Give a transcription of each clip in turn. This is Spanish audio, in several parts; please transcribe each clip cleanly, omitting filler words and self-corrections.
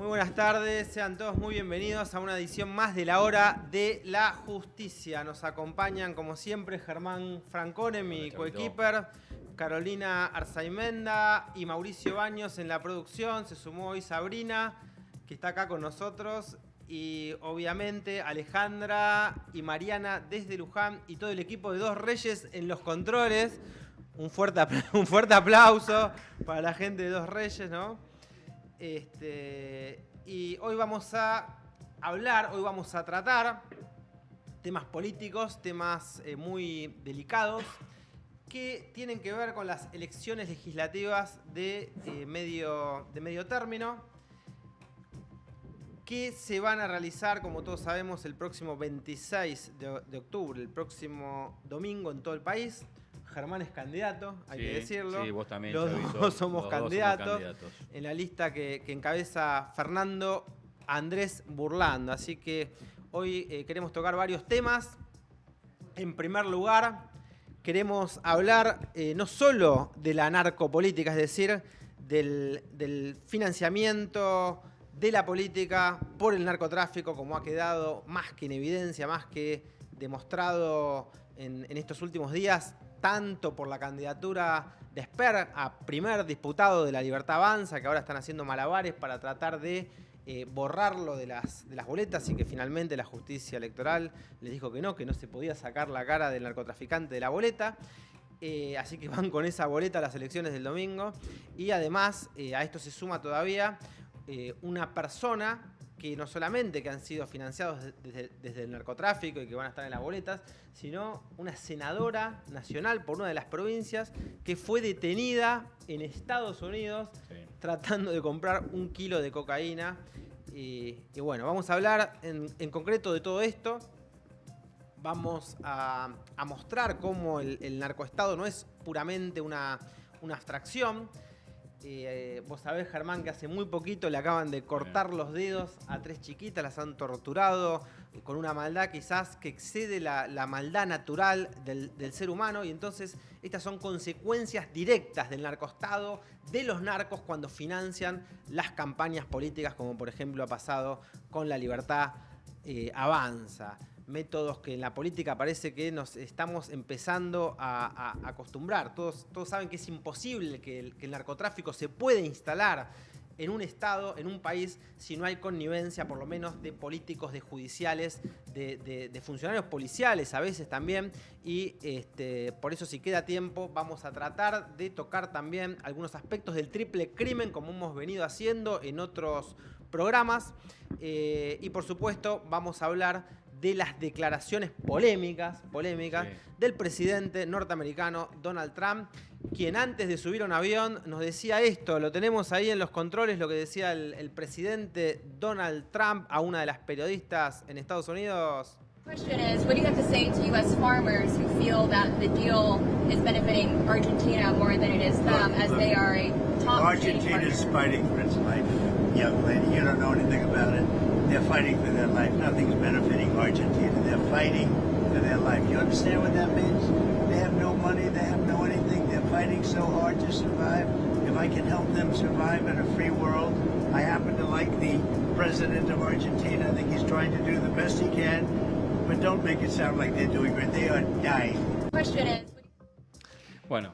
Muy buenas tardes, sean todos muy bienvenidos a una edición más de la Hora de la Justicia. Nos acompañan, como siempre, Germán Francone, mi coequiper, Carolina Arzaimenda y Mauricio Baños en la producción. Se sumó hoy Sabrina, que está acá con nosotros, y obviamente Alejandra y Mariana desde Luján y todo el equipo de Dos Reyes en los controles. Un fuerte aplauso para la gente de Dos Reyes, ¿no? Y hoy vamos a tratar temas políticos, temas muy delicados que tienen que ver con las elecciones legislativas de medio término que se van a realizar, como todos sabemos, el próximo 26 de octubre, el próximo domingo en todo el país. Germán es candidato, hay que decirlo. Sí, vos también. Los dos somos candidatos. En la lista que encabeza Fernando Andrés Burlando. Así que hoy queremos tocar varios temas. En primer lugar, queremos hablar no solo de la narcopolítica, es decir, del financiamiento de la política por el narcotráfico, como ha quedado más que en evidencia, más que demostrado en estos últimos días, tanto por la candidatura de Esper a primer diputado de La Libertad Avanza, que ahora están haciendo malabares para tratar de borrarlo de las boletas, y que finalmente la justicia electoral les dijo que no se podía sacar la cara del narcotraficante de la boleta. Así que van con esa boleta a las elecciones del domingo. Y además a esto se suma todavía una persona que no solamente que han sido financiados desde el narcotráfico y que van a estar en las boletas, sino una senadora nacional por una de las provincias que fue detenida en Estados Unidos tratando de comprar 1 kilo de cocaína. Y bueno, vamos a hablar en concreto de todo esto. Vamos a mostrar cómo el narcoestado no es puramente una abstracción. Vos sabés, Germán, que hace muy poquito le acaban de cortar los dedos a 3 chiquitas, las han torturado con una maldad quizás que excede la maldad natural del ser humano, y entonces estas son consecuencias directas del narcoestado, de los narcos cuando financian las campañas políticas, como por ejemplo ha pasado con La Libertad Avanza. Métodos que en la política parece que nos estamos empezando a acostumbrar. Todos saben que es imposible que el narcotráfico se pueda instalar en un estado, en un país, si no hay connivencia, por lo menos de políticos, de judiciales, de funcionarios policiales a veces también. Y por eso, si queda tiempo, vamos a tratar de tocar también algunos aspectos del triple crimen, como hemos venido haciendo en otros programas. Y por supuesto vamos a hablar de las declaraciones polémicas del presidente norteamericano Donald Trump, quien antes de subir a un avión nos decía esto. Lo tenemos ahí en los controles, lo que decía el presidente Donald Trump a una de las periodistas en Estados Unidos. Question is, what do you have to say to U.S. farmers who feel that the deal is benefiting Argentina more than it is them, as they are a top Argentina is fighting for its life. Young lady, you don't know anything about it. They're fighting for their life. Nothing's benefiting Argentina. They're fighting for their life. You understand what that means? They have no money. They have no anything. They're fighting so hard to survive. If I can help them survive in a free world, I happen to like the president of Argentina. I think he's trying to do the best he can. But don't make it sound like they're doing great. They are dying. Question is, bueno,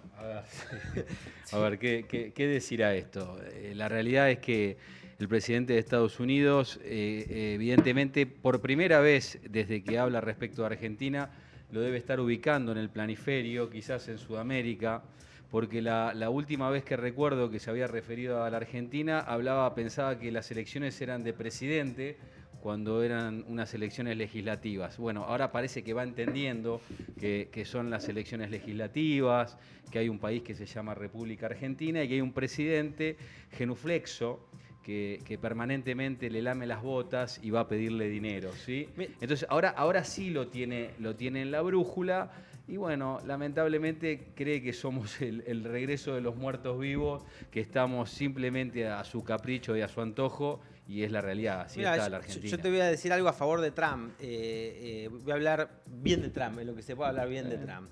a ver ¿qué decir a esto? La realidad es que el presidente de Estados Unidos, evidentemente, por primera vez desde que habla respecto a Argentina, lo debe estar ubicando en el planiferio, quizás en Sudamérica, porque la última vez que recuerdo que se había referido a la Argentina, pensaba que las elecciones eran de presidente, cuando eran unas elecciones legislativas. Bueno, ahora parece que va entendiendo que son las elecciones legislativas, que hay un país que se llama República Argentina y que hay un presidente genuflexo que permanentemente le lame las botas y va a pedirle dinero, ¿sí? Entonces ahora sí lo tiene en la brújula. Y bueno, lamentablemente cree que somos el regreso de los muertos vivos, que estamos simplemente a su capricho y a su antojo, y es la realidad, así está la Argentina. Yo te voy a decir algo a favor de Trump. Voy a hablar bien de Trump, en lo que se puede hablar bien de Trump.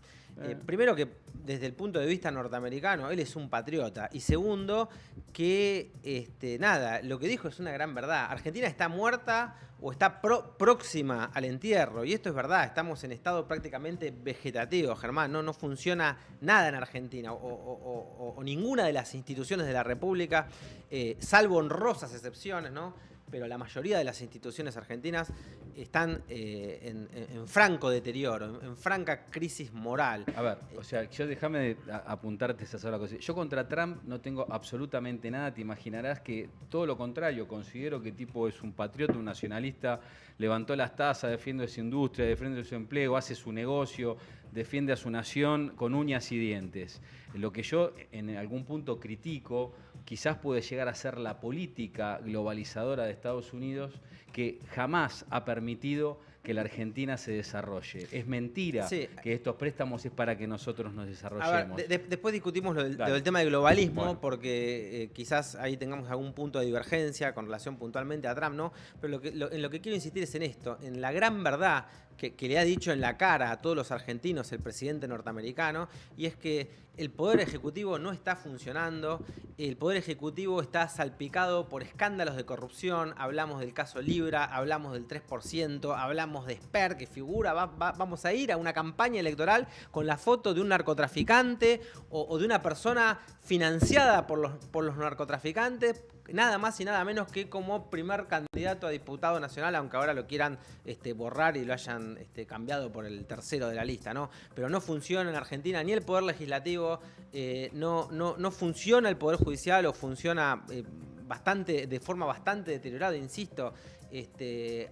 Primero que desde el punto de vista norteamericano, él es un patriota. Y segundo, que lo que dijo es una gran verdad. Argentina está muerta o está próxima al entierro. Y esto es verdad, estamos en estado prácticamente vegetativo, Germán. No funciona nada en Argentina o ninguna de las instituciones de la República, salvo honrosas excepciones, ¿no? Pero la mayoría de las instituciones argentinas están en franco deterioro, en franca crisis moral. A ver, o sea, déjame apuntarte esa sola cosa. Yo contra Trump no tengo absolutamente nada. Te imaginarás que todo lo contrario, considero que tipo es un patriota, un nacionalista, levantó las tasas, defiende su industria, defiende su empleo, hace su negocio, defiende a su nación con uñas y dientes. Lo que yo en algún punto critico quizás puede llegar a ser la política globalizadora de Estados Unidos, que jamás ha permitido que la Argentina se desarrolle. Es mentira que estos préstamos es para que nosotros nos desarrollemos. A ver, después discutimos lo del tema del globalismo, porque quizás ahí tengamos algún punto de divergencia con relación puntualmente a Trump, ¿no? Pero en lo que quiero insistir es en esto, en la gran verdad que le ha dicho en la cara a todos los argentinos el presidente norteamericano, y es que el Poder Ejecutivo no está funcionando, el Poder Ejecutivo está salpicado por escándalos de corrupción, hablamos del caso Libra, hablamos del 3%, hablamos de Esper, que figura, vamos a ir a una campaña electoral con la foto de un narcotraficante o de una persona financiada por los narcotraficantes, nada más y nada menos que como primer candidato a diputado nacional, aunque ahora lo quieran borrar y lo hayan cambiado por el tercero de la lista, ¿no? Pero no funciona en Argentina ni el Poder Legislativo, no funciona el Poder Judicial, o funciona de forma bastante deteriorada, insisto.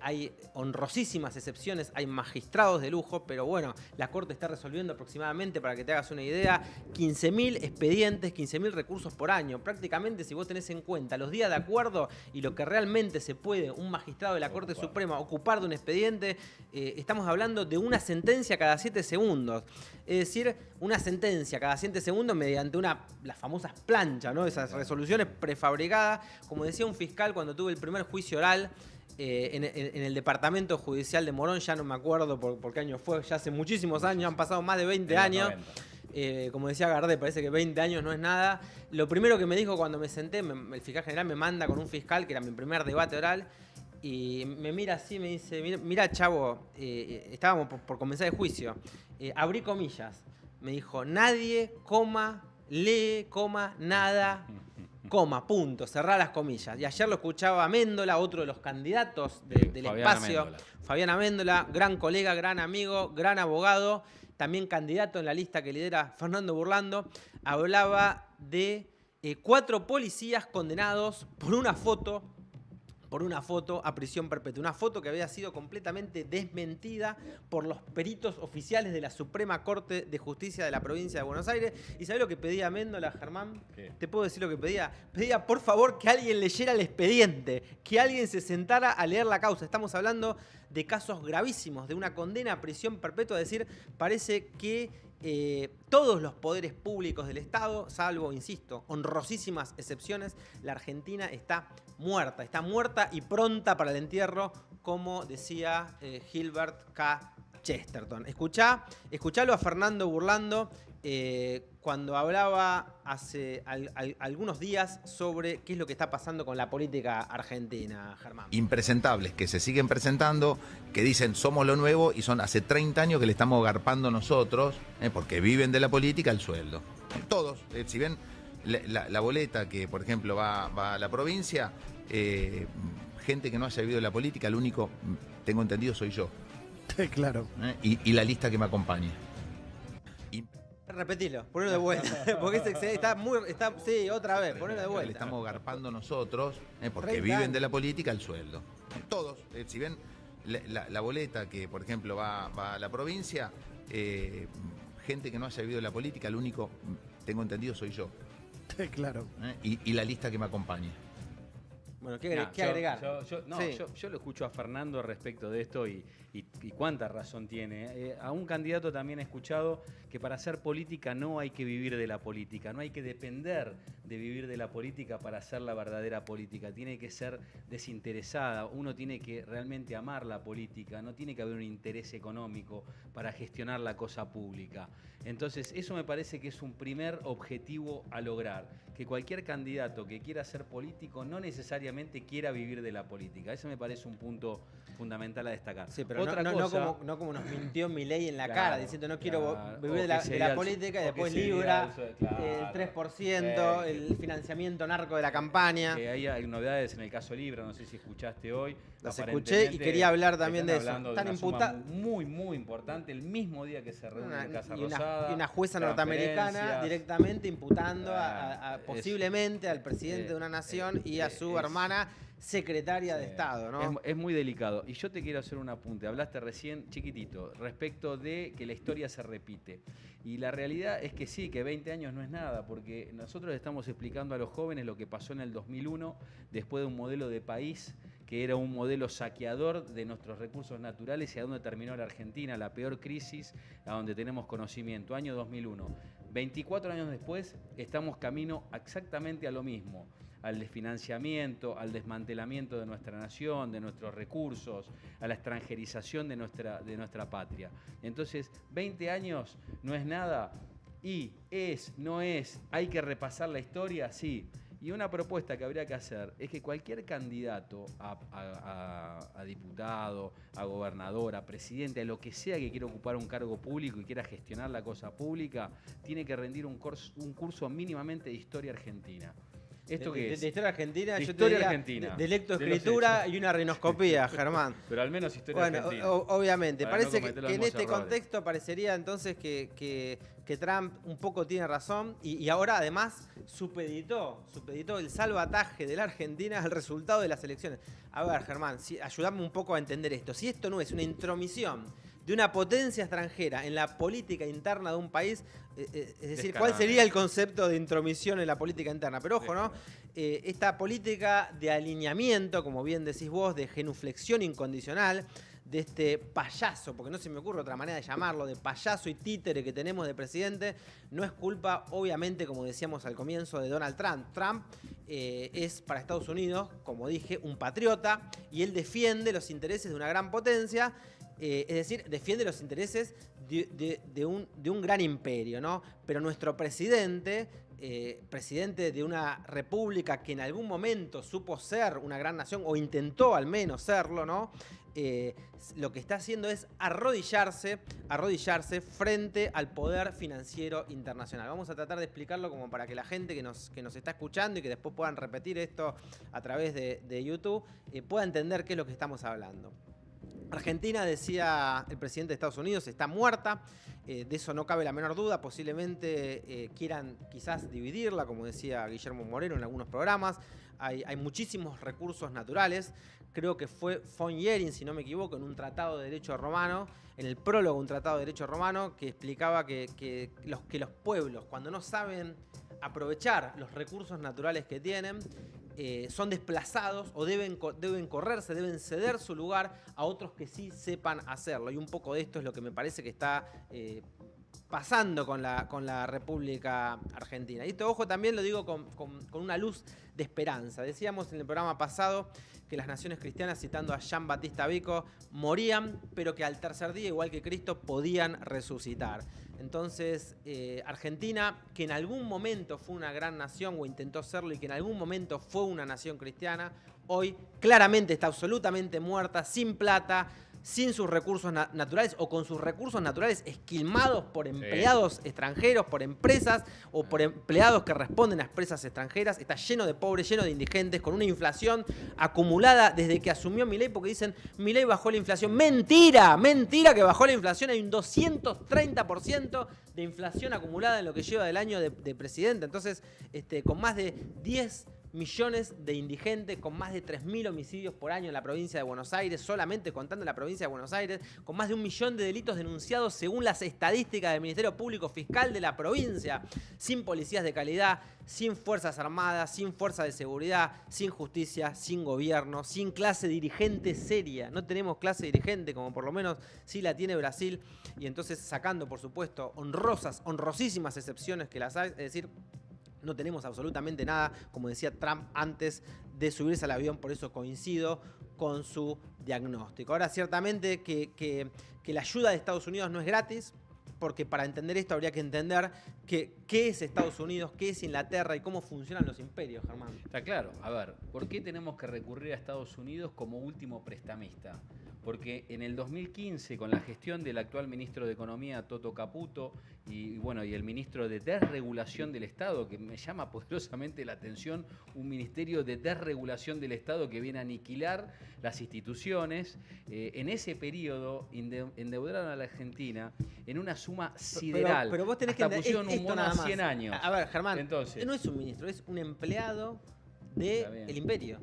Hay honrosísimas excepciones, hay magistrados de lujo, pero bueno, la Corte está resolviendo aproximadamente, para que te hagas una idea, 15.000 expedientes, 15.000 recursos por año. Prácticamente, si vos tenés en cuenta los días de acuerdo y lo que realmente se puede un magistrado de la Corte Suprema ocupar de un expediente, estamos hablando de una sentencia cada 7 segundos. Es decir, una sentencia cada 7 segundos mediante las famosas planchas, ¿no? Esas resoluciones prefabricadas. Como decía un fiscal cuando tuve el primer juicio oral, en el departamento judicial de Morón, ya no me acuerdo por qué año fue, ya hace muchísimos años, han pasado más de 20 años. Como decía Gardé, parece que 20 años no es nada. Lo primero que me dijo cuando me senté, el fiscal general me manda con un fiscal, que era mi primer debate oral, y me mira así, me dice, mira chavo, estábamos por comenzar el juicio, abrí comillas, me dijo, nadie, lee, nada, punto, cerrá las comillas. Y ayer lo escuchaba Améndola, otro de los candidatos del espacio, Fabián Améndola, gran colega, gran amigo, gran abogado, también candidato en la lista que lidera Fernando Burlando, hablaba de 4 policías condenados por una foto a prisión perpetua. Una foto que había sido completamente desmentida por los peritos oficiales de la Suprema Corte de Justicia de la provincia de Buenos Aires. ¿Y sabés lo que pedía Améndola, Germán? ¿Qué? ¿Te puedo decir lo que pedía? Pedía, por favor, que alguien leyera el expediente, que alguien se sentara a leer la causa. Estamos hablando de casos gravísimos, de una condena a prisión perpetua. Es decir, parece que todos los poderes públicos del Estado, salvo, insisto, honrosísimas excepciones, la Argentina está muerta y pronta para el entierro, como decía Gilbert K. Chesterton. Escuchalo a Fernando Burlando cuando hablaba hace algunos días sobre qué es lo que está pasando con la política argentina, Germán. Impresentables, que se siguen presentando, que dicen somos lo nuevo y son hace 30 años que le estamos garpando nosotros, porque viven de la política el sueldo. Todos, si ven la boleta que, por ejemplo, va a la provincia, gente que no haya vivido de la política, el único, tengo entendido, soy yo. Claro. Y la lista que me acompaña. Repetilo, ponelo de vuelta. Porque sí, otra vez, ponelo de vuelta. Le estamos garpando nosotros, porque viven de la política el sueldo. Todos, si ven la boleta que, por ejemplo, va a la provincia, gente que no haya vivido de la política, el único, tengo entendido, soy yo. Claro. Y la lista que me acompaña. Bueno, ¿qué agregar? Yo lo escucho a Fernando respecto de esto y y cuánta razón tiene. A un candidato también he escuchado que para hacer política no hay que vivir de la política, no hay que depender de vivir de la política para hacer la verdadera política, tiene que ser desinteresada, uno tiene que realmente amar la política, no tiene que haber un interés económico para gestionar la cosa pública. Entonces, eso me parece que es un primer objetivo a lograr, que cualquier candidato que quiera ser político no necesariamente quiera vivir de la política. Ese me parece un punto fundamental a destacar. Sí, pero no como nos mintió Milei en la cara, diciendo no quiero vivir de la política y después libra el 3%, el financiamiento narco de la campaña. Que hay novedades en el caso Libra, no sé si escuchaste hoy. Las escuché y quería hablar también de eso. Están imputados muy importante, el mismo día que se reúne en Casa Rosada. Y una jueza norteamericana directamente imputando posiblemente al presidente de una nación y a su hermana secretaria de Estado, ¿no? Es muy delicado. Y yo te quiero hacer un apunte. Hablaste recién, chiquitito, respecto de que la historia se repite. Y la realidad es que sí, que 20 años no es nada, porque nosotros estamos explicando a los jóvenes lo que pasó en el 2001, después de un modelo de país que era un modelo saqueador de nuestros recursos naturales y a dónde terminó la Argentina, la peor crisis a donde tenemos conocimiento, año 2001. 24 años después estamos camino exactamente a lo mismo, al desfinanciamiento, al desmantelamiento de nuestra nación, de nuestros recursos, a la extranjerización de nuestra patria. Entonces, 20 años no es nada y no es, hay que repasar la historia, sí. Y una propuesta que habría que hacer es que cualquier candidato a diputado, a gobernador, a presidente, a lo que sea que quiera ocupar un cargo público y quiera gestionar la cosa pública, tiene que rendir un curso mínimamente de historia argentina. ¿Esto qué es? De historia argentina, de yo historia te diría argentina. De lectoescritura y una rinoscopía, Germán. Pero al menos historia argentina. Obviamente. Parece no que en este contexto parecería entonces que Trump un poco tiene razón y ahora además supeditó el salvataje de la Argentina al resultado de las elecciones. A ver, Germán, ayúdame un poco a entender esto. Si esto no es una intromisión de una potencia extranjera en la política interna de un país, es decir, ¿cuál sería el concepto de intromisión en la política interna? Pero ojo, ¿no? Esta política de alineamiento, como bien decís vos, de genuflexión incondicional, de este payaso, porque no se me ocurre otra manera de llamarlo, de payaso y títere que tenemos de presidente, no es culpa, obviamente, como decíamos al comienzo, de Donald Trump. Trump es para Estados Unidos, como dije, un patriota y él defiende los intereses de una gran potencia. Es decir, defiende los intereses de un gran imperio, ¿no? Pero nuestro presidente, presidente de una república que en algún momento supo ser una gran nación, o intentó al menos serlo, ¿no? Lo que está haciendo es arrodillarse frente al poder financiero internacional. Vamos a tratar de explicarlo como para que la gente que nos está escuchando y que después puedan repetir esto a través de YouTube, pueda entender qué es lo que estamos hablando. Argentina, decía el presidente de Estados Unidos, está muerta, de eso no cabe la menor duda, posiblemente quieran quizás dividirla, como decía Guillermo Moreno en algunos programas, hay muchísimos recursos naturales, creo que fue von Jhering, si no me equivoco, en un tratado de derecho romano, en el prólogo de un tratado de derecho romano, que explicaba que los pueblos, cuando no saben aprovechar los recursos naturales que tienen, son desplazados o deben correrse, deben ceder su lugar a otros que sí sepan hacerlo. Y un poco de esto es lo que me parece que está pasando con la República Argentina. Y esto, ojo, también lo digo con una luz de esperanza. Decíamos en el programa pasado que las naciones cristianas, citando a Jean Baptista Vico, morían, pero que al tercer día, igual que Cristo, podían resucitar. Entonces, Argentina, que en algún momento fue una gran nación o intentó serlo y que en algún momento fue una nación cristiana, hoy claramente está absolutamente muerta, sin plata, sin sus recursos naturales o con sus recursos naturales esquilmados por empleados extranjeros, por empresas o por empleados que responden a empresas extranjeras. Está lleno de pobres, lleno de indigentes, con una inflación acumulada desde que asumió Milei, porque dicen, Milei bajó la inflación. ¡Mentira! ¡Mentira que bajó la inflación! Hay un 230% de inflación acumulada en lo que lleva del año de presidente. Entonces, con más de 10 millones de indigentes, con más de 3.000 homicidios por año en la provincia de Buenos Aires, solamente contando la provincia de Buenos Aires, con más de 1 millón de delitos denunciados según las estadísticas del Ministerio Público Fiscal de la provincia, sin policías de calidad, sin fuerzas armadas, sin fuerza de seguridad, sin justicia, sin gobierno, sin clase dirigente seria. No tenemos clase dirigente, como por lo menos sí la tiene Brasil, y entonces sacando, por supuesto, honrosísimas excepciones que las hay, es decir, no tenemos absolutamente nada, como decía Trump antes de subirse al avión, por eso coincido con su diagnóstico. Ahora, ciertamente que la ayuda de Estados Unidos no es gratis, porque para entender esto habría que entender qué es Estados Unidos, qué es Inglaterra y cómo funcionan los imperios, Germán. Está claro. A ver, ¿por qué tenemos que recurrir a Estados Unidos como último prestamista? Porque en el 2015, con la gestión del actual ministro de Economía, Toto Caputo, y el ministro de Desregulación del Estado, que me llama poderosamente la atención, un ministerio de desregulación del Estado que viene a aniquilar las instituciones, en ese periodo endeudaron a la Argentina en una suma sideral. Pero vos tenés hasta que pusieron un bono a 100 años. A ver, Germán, entonces, no es un ministro, es un empleado del imperio.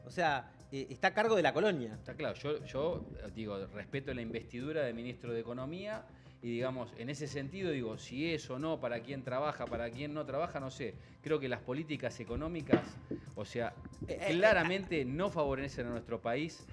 O sea, está a cargo de la colonia. Está claro, yo digo, respeto la investidura de ministro de Economía y digamos, en ese sentido digo, si es o no, para quién trabaja, para quién no trabaja, no sé. Creo que las políticas económicas, o sea, claramente no favorecen a nuestro país.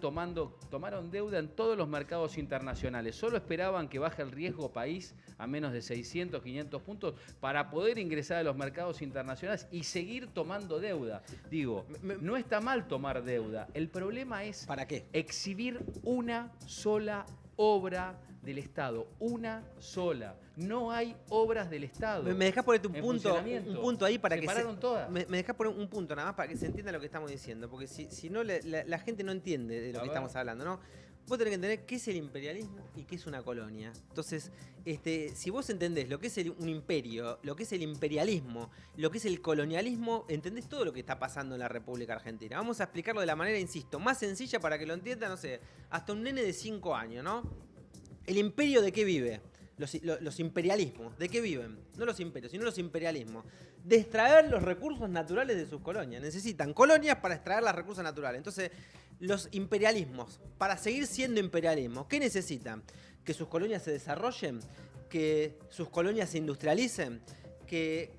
Tomaron deuda en todos los mercados internacionales. Solo esperaban que baje el riesgo país a menos de 600, 500 puntos para poder ingresar a los mercados internacionales y seguir tomando deuda. Digo, no está mal tomar deuda. El problema es ¿para qué? Exhibir una sola obra del Estado, una sola. No hay obras del Estado. ¿Me dejás poner un punto ahí para todas. Me dejás poner un punto nada más para que se entienda lo que estamos diciendo, porque si no la gente no entiende de lo que estamos hablando, ¿no? Vos tenés que entender qué es el imperialismo y qué es una colonia. Entonces, si vos entendés lo que es un imperio, lo que es el imperialismo, lo que es el colonialismo, entendés todo lo que está pasando en la República Argentina. Vamos a explicarlo de la manera, insisto, más sencilla para que lo entienda, no sé, hasta un nene de 5 años, ¿no? ¿El imperio de qué vive? Los imperialismos, ¿de qué viven? No los imperios, sino los imperialismos. De extraer los recursos naturales de sus colonias. Necesitan colonias para extraer los recursos naturales. Entonces, los imperialismos, para seguir siendo imperialismos, ¿qué necesitan? Que sus colonias se desarrollen, que sus colonias se industrialicen, que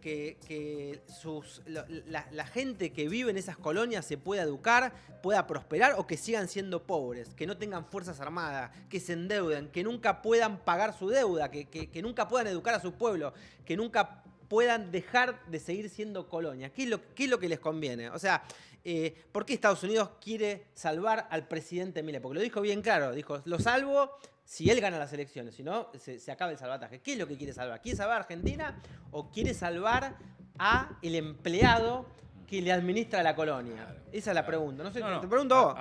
la gente que vive en esas colonias se pueda educar, pueda prosperar o que sigan siendo pobres, que no tengan fuerzas armadas, que se endeuden, que nunca puedan pagar su deuda, que nunca puedan educar a su pueblo, que nunca puedan dejar de seguir siendo colonia. ¿Qué es lo que les conviene? O sea, ¿por qué Estados Unidos quiere salvar al presidente Milei? Porque lo dijo bien claro, dijo, lo salvo si él gana las elecciones, si no, se acaba el salvataje. ¿Qué es lo que quiere salvar? ¿Quiere salvar a Argentina o quiere salvar a el empleado que le administra la colonia? Claro, esa es la pregunta. No sé, te pregunto vos.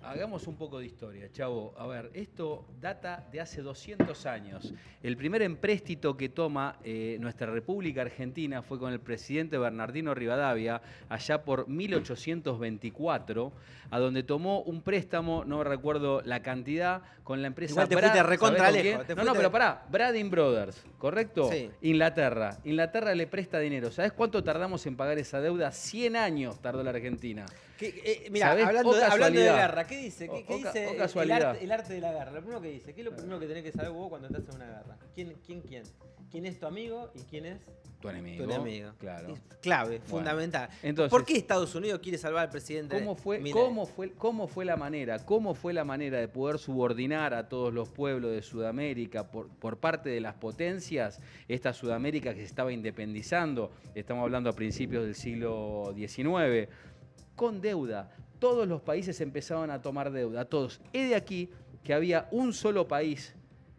Hagamos un poco de historia, Chavo. A ver, esto data de hace 200 años. El primer empréstito que toma nuestra República Argentina fue con el presidente Bernardino Rivadavia, allá por 1824, a donde tomó un préstamo, no recuerdo la cantidad, con la empresa Igual te fuiste recontra lejos. No, pero pará, Brading Brothers, ¿correcto? Sí. Inglaterra le presta dinero. ¿Sabés cuánto tardamos en pagar esa deuda? 100 años tardó la Argentina. Mira, hablando de guerra, ¿qué dice? ¿Qué dice el arte de la guerra? Lo primero que dice, ¿qué es lo primero que tenés que saber vos cuando estás en una guerra? ¿Quién? ¿Quién es tu amigo y quién es tu enemigo? Tu enemigo. Claro. Es clave, fundamental. Entonces, ¿por qué Estados Unidos quiere salvar al presidente? ¿Cómo fue la manera de poder subordinar a todos los pueblos de Sudamérica por parte de las potencias? Esta Sudamérica que se estaba independizando, estamos hablando a principios del siglo XIX, con deuda. Todos los países empezaban a tomar deuda, todos. Es de aquí que había un solo país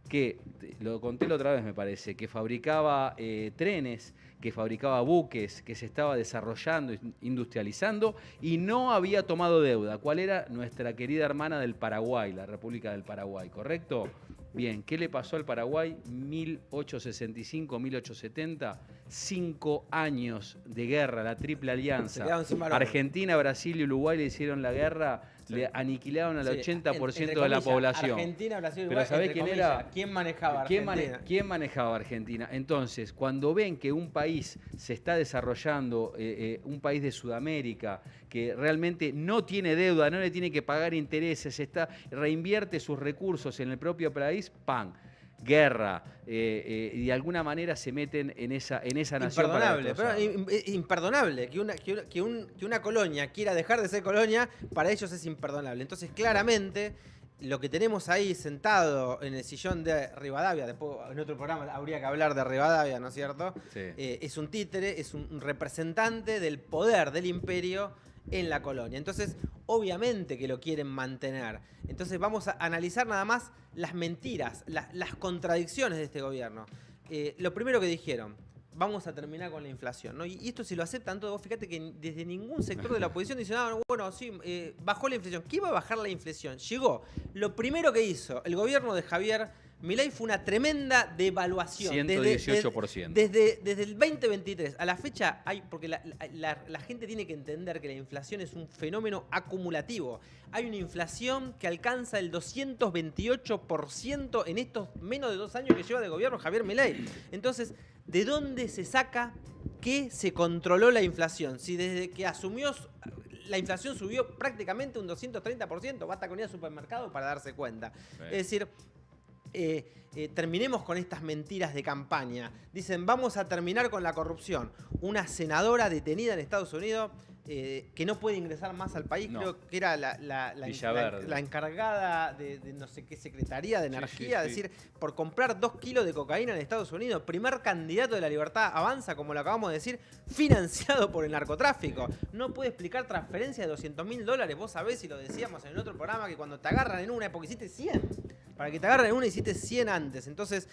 que, lo conté la otra vez me parece, que fabricaba trenes, que fabricaba buques, que se estaba desarrollando, industrializando y no había tomado deuda. ¿Cuál era? Nuestra querida hermana del Paraguay, la República del Paraguay, ¿correcto? Bien, ¿qué le pasó al Paraguay? 1865, 1870, 5 años de guerra, la Triple Alianza. Argentina, Brasil y Uruguay le hicieron la guerra le aniquilaron al Sí, 80% de la población. Argentina, Brasil, Pero Uruguay, ¿sabés quién era? ¿Quién manejaba Argentina? ¿Quién manejaba Argentina? Entonces, cuando ven que un país se está desarrollando, un país de Sudamérica, que realmente no tiene deuda, no le tiene que pagar intereses, reinvierte sus recursos en el propio país, ¡pam! Guerra, y de alguna manera se meten en esa nación. Imperdonable que una colonia quiera dejar de ser colonia, para ellos es imperdonable. Entonces, claramente, lo que tenemos ahí sentado en el sillón de Rivadavia, después en otro programa habría que hablar de Rivadavia, ¿no es cierto? Sí. Es un títere, es un representante del poder del imperio en la colonia. Entonces, obviamente que lo quieren mantener. Entonces vamos a analizar nada más las mentiras, las contradicciones de este gobierno. Lo primero que dijeron, vamos a terminar con la inflación, ¿no? Y esto si lo aceptan todos, vos fíjate que desde ningún sector de la oposición dicen, bueno, sí, bajó la inflación. ¿Qué iba a bajar la inflación? Llegó. Lo primero que hizo el gobierno de Javier Milei fue una tremenda devaluación. 118%. Desde el 2023 a la fecha porque la gente tiene que entender que la inflación es un fenómeno acumulativo. Hay una inflación que alcanza el 228% en estos menos de 2 años que lleva de gobierno Javier Milei. Entonces, ¿de dónde se saca que se controló la inflación? Si desde que asumió la inflación subió prácticamente un 230%, basta con ir al supermercado para darse cuenta. Sí. Es decir, terminemos con estas mentiras de campaña. Dicen, vamos a terminar con la corrupción. Una senadora detenida en Estados Unidos que no puede ingresar más al país, creo que era la encargada de no sé qué secretaría de energía, es decir, por comprar 2 kilos de cocaína en Estados Unidos, primer candidato de la Libertad Avanza, como lo acabamos de decir, financiado por el narcotráfico. No puede explicar transferencias de $200.000. Vos sabés, y lo decíamos en el otro programa, que cuando te agarran en una, porque hiciste 100. Para que te agarren en una hiciste 100 antes. Entonces,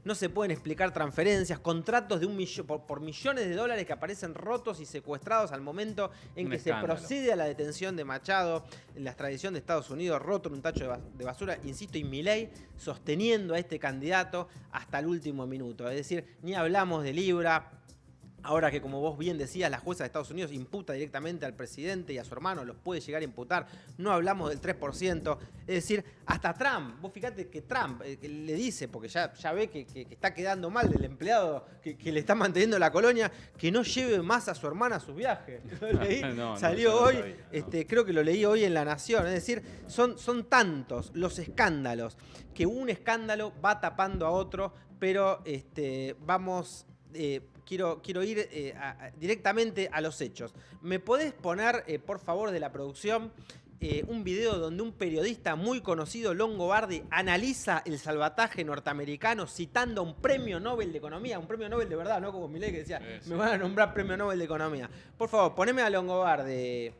no se pueden explicar transferencias, contratos de por millones de dólares que aparecen rotos y secuestrados al momento en que se procede a la detención de Machado, en la extradición de Estados Unidos, roto en un tacho de basura, insisto, y Milei sosteniendo a este candidato hasta el último minuto. Es decir, ni hablamos de Libra. Ahora que, como vos bien decías, la jueza de Estados Unidos imputa directamente al presidente y a su hermano, los puede llegar a imputar, no hablamos del 3%, es decir, hasta Trump, vos fíjate que Trump le dice, porque ya ve que está quedando mal del empleado que le está manteniendo la colonia, que no lleve más a su hermana a sus viajes. Salió hoy, creo que lo leí hoy en La Nación, es decir, son tantos los escándalos, que un escándalo va tapando a otro, pero vamos... Quiero ir directamente a los hechos. ¿Me podés poner, por favor, de la producción, un video donde un periodista muy conocido, Longobardi, analiza el salvataje norteamericano citando a un premio Nobel de Economía? Un premio Nobel de verdad, no como Milei que decía, me van a nombrar premio Nobel de Economía. Por favor, poneme a Longobardi.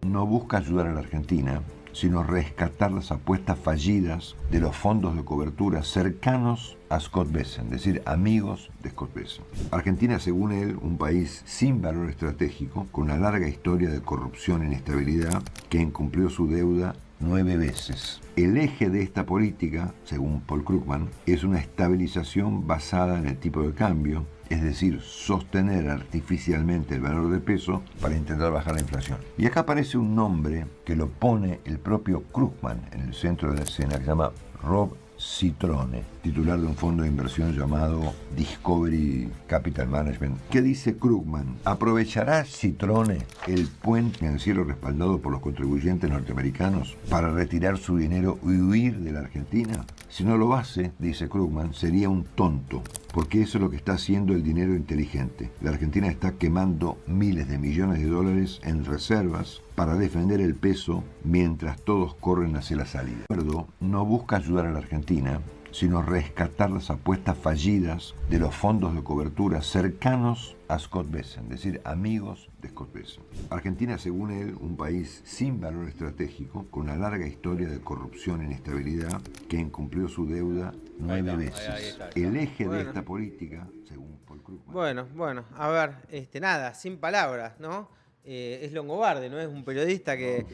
No busca ayudar a la Argentina, sino rescatar las apuestas fallidas de los fondos de cobertura cercanos a Scott Bessent, es decir, amigos de Scott Bessent. Argentina, según él, un país sin valor estratégico, con una larga historia de corrupción e inestabilidad, que incumplió su deuda 9 veces. El eje de esta política, según Paul Krugman, es una estabilización basada en el tipo de cambio, es decir, sostener artificialmente el valor del peso para intentar bajar la inflación. Y acá aparece un nombre que lo pone el propio Krugman en el centro de la escena, que se llama Rob Citrone, titular de un fondo de inversión llamado Discovery Capital Management. ¿Qué dice Krugman? ¿Aprovechará Citrone el puente financiero respaldado por los contribuyentes norteamericanos para retirar su dinero y huir de la Argentina? Si no lo hace, dice Krugman, sería un tonto, porque eso es lo que está haciendo el dinero inteligente. La Argentina está quemando miles de millones de dólares en reservas para defender el peso mientras todos corren hacia la salida. El acuerdo no busca ayudar a la Argentina, sino rescatar las apuestas fallidas de los fondos de cobertura cercanos a Scott Bessent, es decir, amigos de Scott Bessent. Argentina, según él, un país sin valor estratégico, con una larga historia de corrupción e inestabilidad, que incumplió su deuda 9 veces. Ahí está. El eje de esta política, según Paul Krugman... Bueno, a ver, nada, sin palabras, ¿no? Es Longobardi, ¿no? Es un periodista que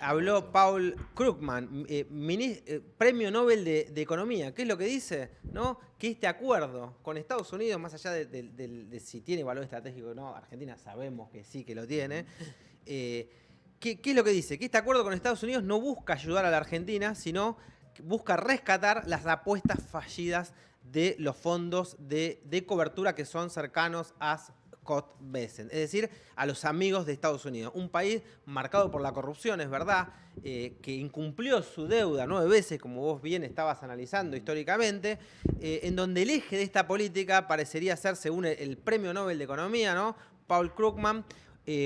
habló Paul Krugman, premio Nobel de Economía. ¿Qué es lo que dice? ¿No? Que este acuerdo con Estados Unidos, más allá de si tiene valor estratégico o no, Argentina sabemos que sí que lo tiene, que ¿qué es lo que dice? Que este acuerdo con Estados Unidos no busca ayudar a la Argentina, sino que busca rescatar las apuestas fallidas de los fondos de cobertura que son cercanos a Scott Bessent, es decir, a los amigos de Estados Unidos. Un país marcado por la corrupción, es verdad, que incumplió su deuda 9 veces, como vos bien estabas analizando históricamente, en donde el eje de esta política parecería ser, según el Premio Nobel de Economía, ¿no?, Paul Krugman,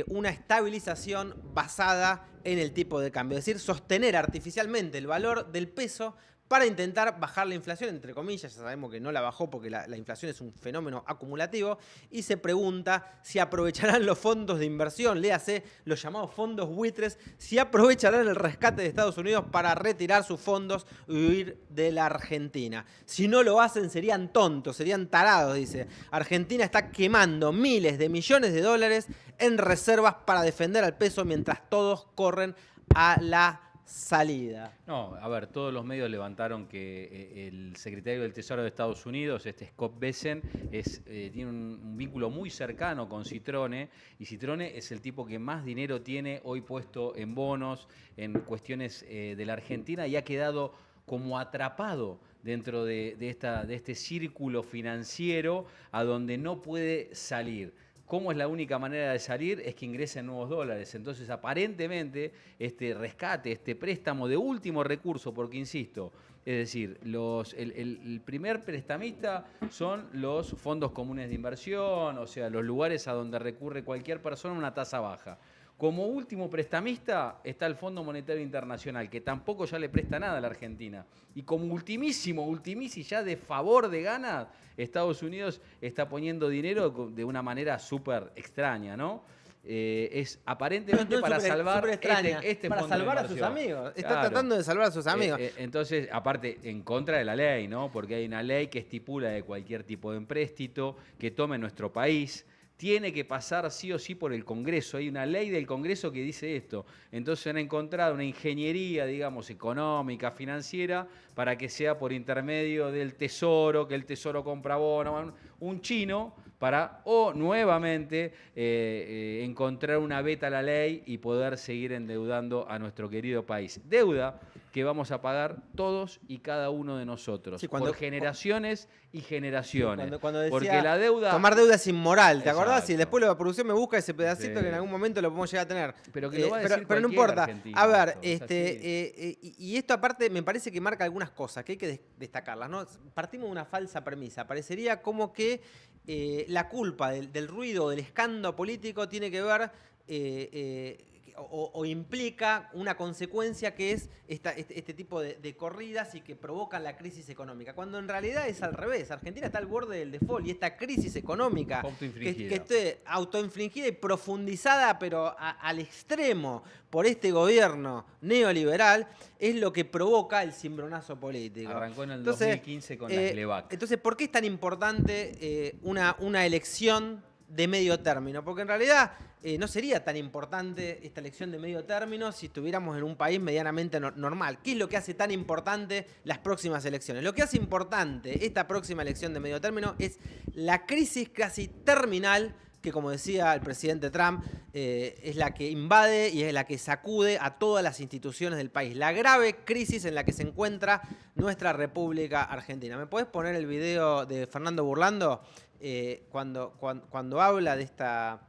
una estabilización basada en el tipo de cambio, es decir, sostener artificialmente el valor del peso para intentar bajar la inflación, entre comillas. Ya sabemos que no la bajó porque la inflación es un fenómeno acumulativo, y se pregunta si aprovecharán los fondos de inversión, léase los llamados fondos buitres, si aprovecharán el rescate de Estados Unidos para retirar sus fondos y huir de la Argentina. Si no lo hacen serían tontos, serían tarados, dice. Argentina está quemando miles de millones de dólares en reservas para defender al peso mientras todos corren a la salida. No, a ver, todos los medios levantaron que el secretario del Tesoro de Estados Unidos, Scott Bessent, tiene un vínculo muy cercano con Citrone, y Citrone es el tipo que más dinero tiene hoy puesto en bonos, en cuestiones de la Argentina, y ha quedado como atrapado dentro de este círculo financiero a donde no puede salir. ¿Cómo es la única manera de salir? Es que ingresen nuevos dólares. Entonces, aparentemente, este rescate, este préstamo de último recurso, porque insisto, es decir, el primer prestamista son los fondos comunes de inversión, o sea, los lugares a donde recurre cualquier persona a una tasa baja. Como último prestamista está el Fondo Monetario Internacional, que tampoco ya le presta nada a la Argentina. Y como ultimísimo, ya de favor de gana, Estados Unidos está poniendo dinero de una manera súper extraña, ¿no? Es aparentemente para salvar para fondo salvar de a sus inversión. amigos. Está Claro. tratando de salvar a sus amigos. Entonces, aparte, en contra de la ley, ¿no? Porque hay una ley que estipula de cualquier tipo de empréstito que tome nuestro país tiene que pasar sí o sí por el Congreso. Hay una ley del Congreso que dice esto. Entonces han encontrado una ingeniería, digamos, económica, financiera, para que sea por intermedio del Tesoro, que el Tesoro compra bonos, un chino, para nuevamente encontrar una veta a la ley y poder seguir endeudando a nuestro querido país. Deuda que vamos a pagar todos y cada uno de nosotros, por generaciones y generaciones. Cuando decía, porque la deuda... tomar deuda es inmoral, ¿te acordás? Exacto. Y después la producción me busca ese pedacito que en algún momento lo podemos llegar a tener. Pero que lo va a decir pero no importa. argentino, A ver, esto, y esto aparte me parece que marca algunas cosas que hay que destacarlas, ¿no? Partimos de una falsa premisa. Parecería como que la culpa del ruido, del escándalo político tiene que ver... O implica una consecuencia que es este tipo de corridas y que provocan la crisis económica, cuando en realidad es al revés. Argentina está al borde del default y esta crisis económica que esté autoinfligida y profundizada, pero al extremo por este gobierno neoliberal, es lo que provoca el cimbronazo político. Arrancó en el 2015 con la SLEVAC. Entonces, ¿por qué es tan importante una elección de medio término? Porque en realidad no sería tan importante esta elección de medio término si estuviéramos en un país medianamente normal. ¿Qué es lo que hace tan importante las próximas elecciones? Lo que hace importante esta próxima elección de medio término es la crisis casi terminal que, como decía el presidente Trump, es la que invade y es la que sacude a todas las instituciones del país. La grave crisis en la que se encuentra nuestra República Argentina. ¿Me podés poner el video de Fernando Burlando cuando habla de esta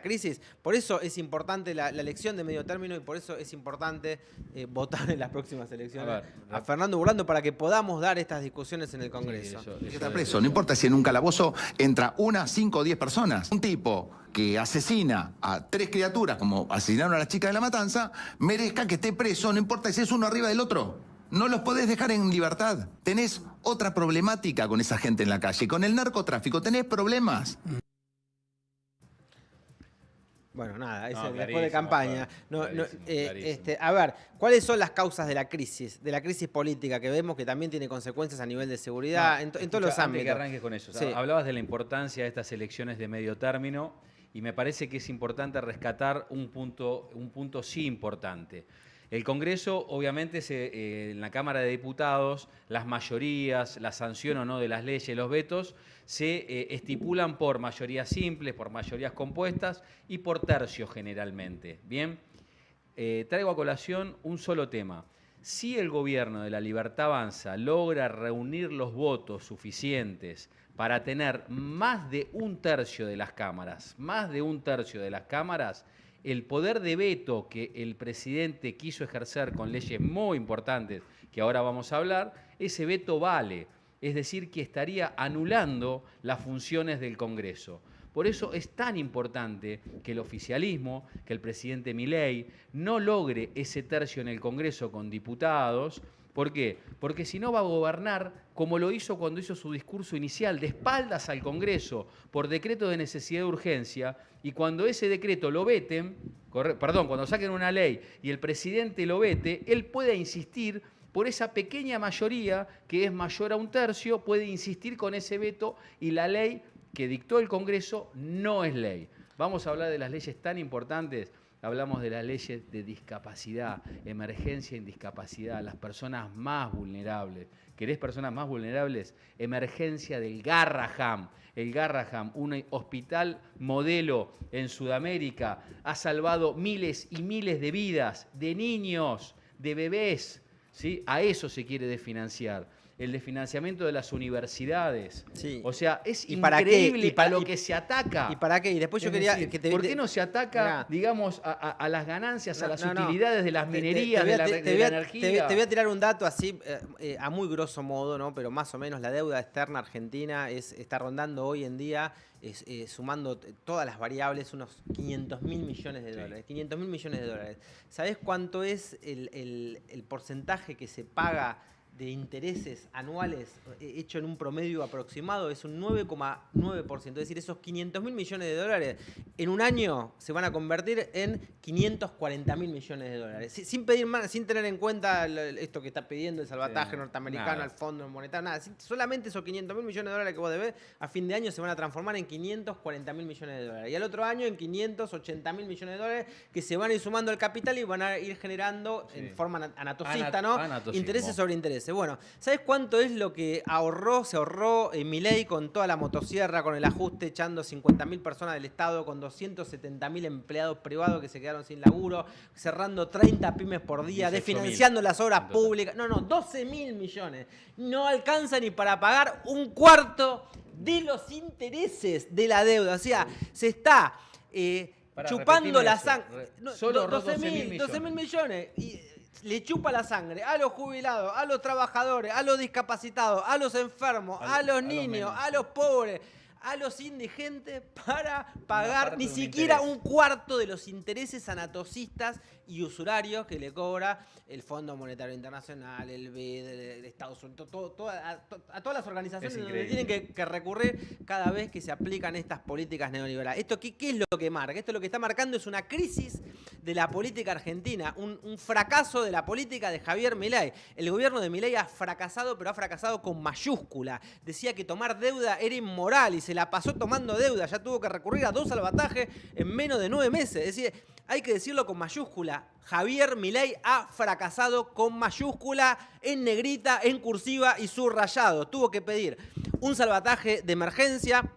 crisis? Por eso es importante la elección de medio término y por eso es importante votar en las próximas elecciones a Fernando Burlando para que podamos dar estas discusiones en el Congreso. Que está preso, no importa si en un calabozo entra 1, 5 o 10 personas. Un tipo que asesina a 3 criaturas, como asesinaron a las chicas de La Matanza, merezca que esté preso, no importa si es uno arriba del otro. No los podés dejar en libertad. Tenés otra problemática con esa gente en la calle. Con el narcotráfico tenés problemas. Bueno, nada, después de campaña. A ver, ¿cuáles son las causas de la crisis política que vemos que también tiene consecuencias a nivel de seguridad en todos los ámbitos? Antes que arranques con eso, hablabas de la importancia de estas elecciones de medio término y me parece que es importante rescatar un punto sí importante. El Congreso, obviamente, en la Cámara de Diputados, las mayorías, la sanción o no de las leyes, los vetos, se estipulan por mayorías simples, por mayorías compuestas y por tercios generalmente. Bien, traigo a colación un solo tema. Si el gobierno de La Libertad Avanza logra reunir los votos suficientes para tener más de un tercio de las cámaras, el poder de veto que el presidente quiso ejercer con leyes muy importantes, que ahora vamos a hablar, ese veto vale. Es decir, que estaría anulando las funciones del Congreso. Por eso es tan importante que el oficialismo, que el presidente Milei, no logre ese tercio en el Congreso con diputados. ¿Por qué? Porque si no va a gobernar como lo hizo cuando hizo su discurso inicial, de espaldas al Congreso, por decreto de necesidad de urgencia, y cuando ese decreto lo veten, cuando saquen una ley y el presidente lo vete, él puede insistir por esa pequeña mayoría que es mayor a un tercio, puede insistir con ese veto y la ley que dictó el Congreso no es ley. Vamos a hablar de las leyes tan importantes. Hablamos de las leyes de discapacidad, emergencia en discapacidad, las personas más vulnerables. ¿Querés personas más vulnerables? Emergencia del Garraham. El Garraham, un hospital modelo en Sudamérica, ha salvado miles y miles de vidas, de niños, de bebés. ¿Sí? A eso se quiere desfinanciar. El desfinanciamiento de las universidades. Sí. O sea, es increíble a lo que se ataca. ¿Y para qué? Y después yo quería... ¿Por qué no se ataca, digamos, a las ganancias, a las utilidades de las minerías, de la energía? Te voy a tirar un dato así, a muy grosso modo, ¿no? Pero más o menos la deuda externa argentina está rondando hoy en día, sumando todas las variables, unos 500.000 millones de dólares. 500.000 millones de dólares. ¿Sabés cuánto es el porcentaje que se paga de intereses anuales hecho en un promedio aproximado? Es un 9,9%. Es decir, esos 500.000 millones de dólares en un año se van a convertir en 540.000 millones de dólares. Sin pedir más, sin tener en cuenta esto que está pidiendo el salvataje norteamericano, el Fondo Monetario, nada. Solamente esos 500.000 millones de dólares que vos debés a fin de año se van a transformar en 540.000 millones de dólares. Y al otro año en 580.000 millones de dólares que se van a ir sumando al capital y van a ir generando en forma anatosista, ¿no? Intereses sobre intereses. Bueno, ¿sabes cuánto es lo que se ahorró Milei con toda la motosierra, con el ajuste, echando 50.000 personas del Estado, con 270.000 empleados privados que se quedaron sin laburo, cerrando 30 pymes por día, desfinanciando las obras públicas? No, 12.000 millones. No alcanza ni para pagar un cuarto de los intereses de la deuda. O sea, se está chupando la sangre. Solo 12.000 millones. Y le chupa la sangre a los jubilados, a los trabajadores, a los discapacitados, a los enfermos, a los niños, a los pobres, a los indigentes para pagar ni siquiera un cuarto de los intereses anatosistas y usurarios que le cobra el Fondo Monetario Internacional, el BID, el Estados Unidos, a todas las organizaciones donde tienen que recurrir cada vez que se aplican estas políticas neoliberales. ¿Esto qué es lo que marca? Esto lo que está marcando es una crisis de la política argentina, un fracaso de la política de Javier Milei. El gobierno de Milei ha fracasado, pero ha fracasado con mayúscula. Decía que tomar deuda era inmoral y se la pasó tomando deuda. Ya tuvo que recurrir a 2 salvatajes en menos de 9 meses. Es decir, hay que decirlo con mayúscula. Javier Milei ha fracasado con mayúscula, en negrita, en cursiva y subrayado. Tuvo que pedir un salvataje de emergencia.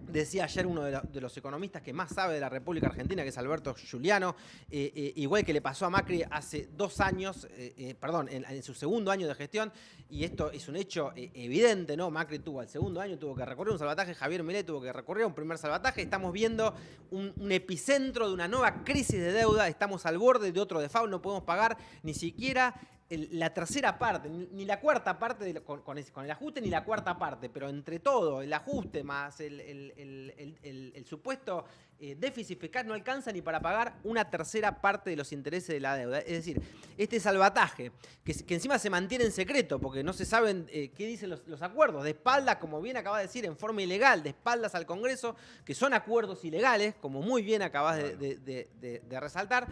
Decía ayer uno de los economistas que más sabe de la República Argentina, que es Alberto Giuliano, igual que le pasó a Macri hace 2 años, en su segundo año de gestión, y esto es un hecho evidente, ¿no? Macri tuvo al segundo año, tuvo que recurrir a un salvataje, Javier Milei tuvo que recurrir a un primer salvataje. Estamos viendo un epicentro de una nueva crisis de deuda, estamos al borde de otro default, no podemos pagar ni siquiera la tercera parte, ni la cuarta parte con el ajuste, ni la cuarta parte, pero entre todo, el ajuste más el supuesto déficit fiscal no alcanza ni para pagar una tercera parte de los intereses de la deuda. Es decir, este salvataje, que encima se mantiene en secreto, porque no se saben qué dicen los acuerdos, de espaldas, como bien acabas de decir, en forma ilegal, de espaldas al Congreso, que son acuerdos ilegales, como muy bien acabas de resaltar,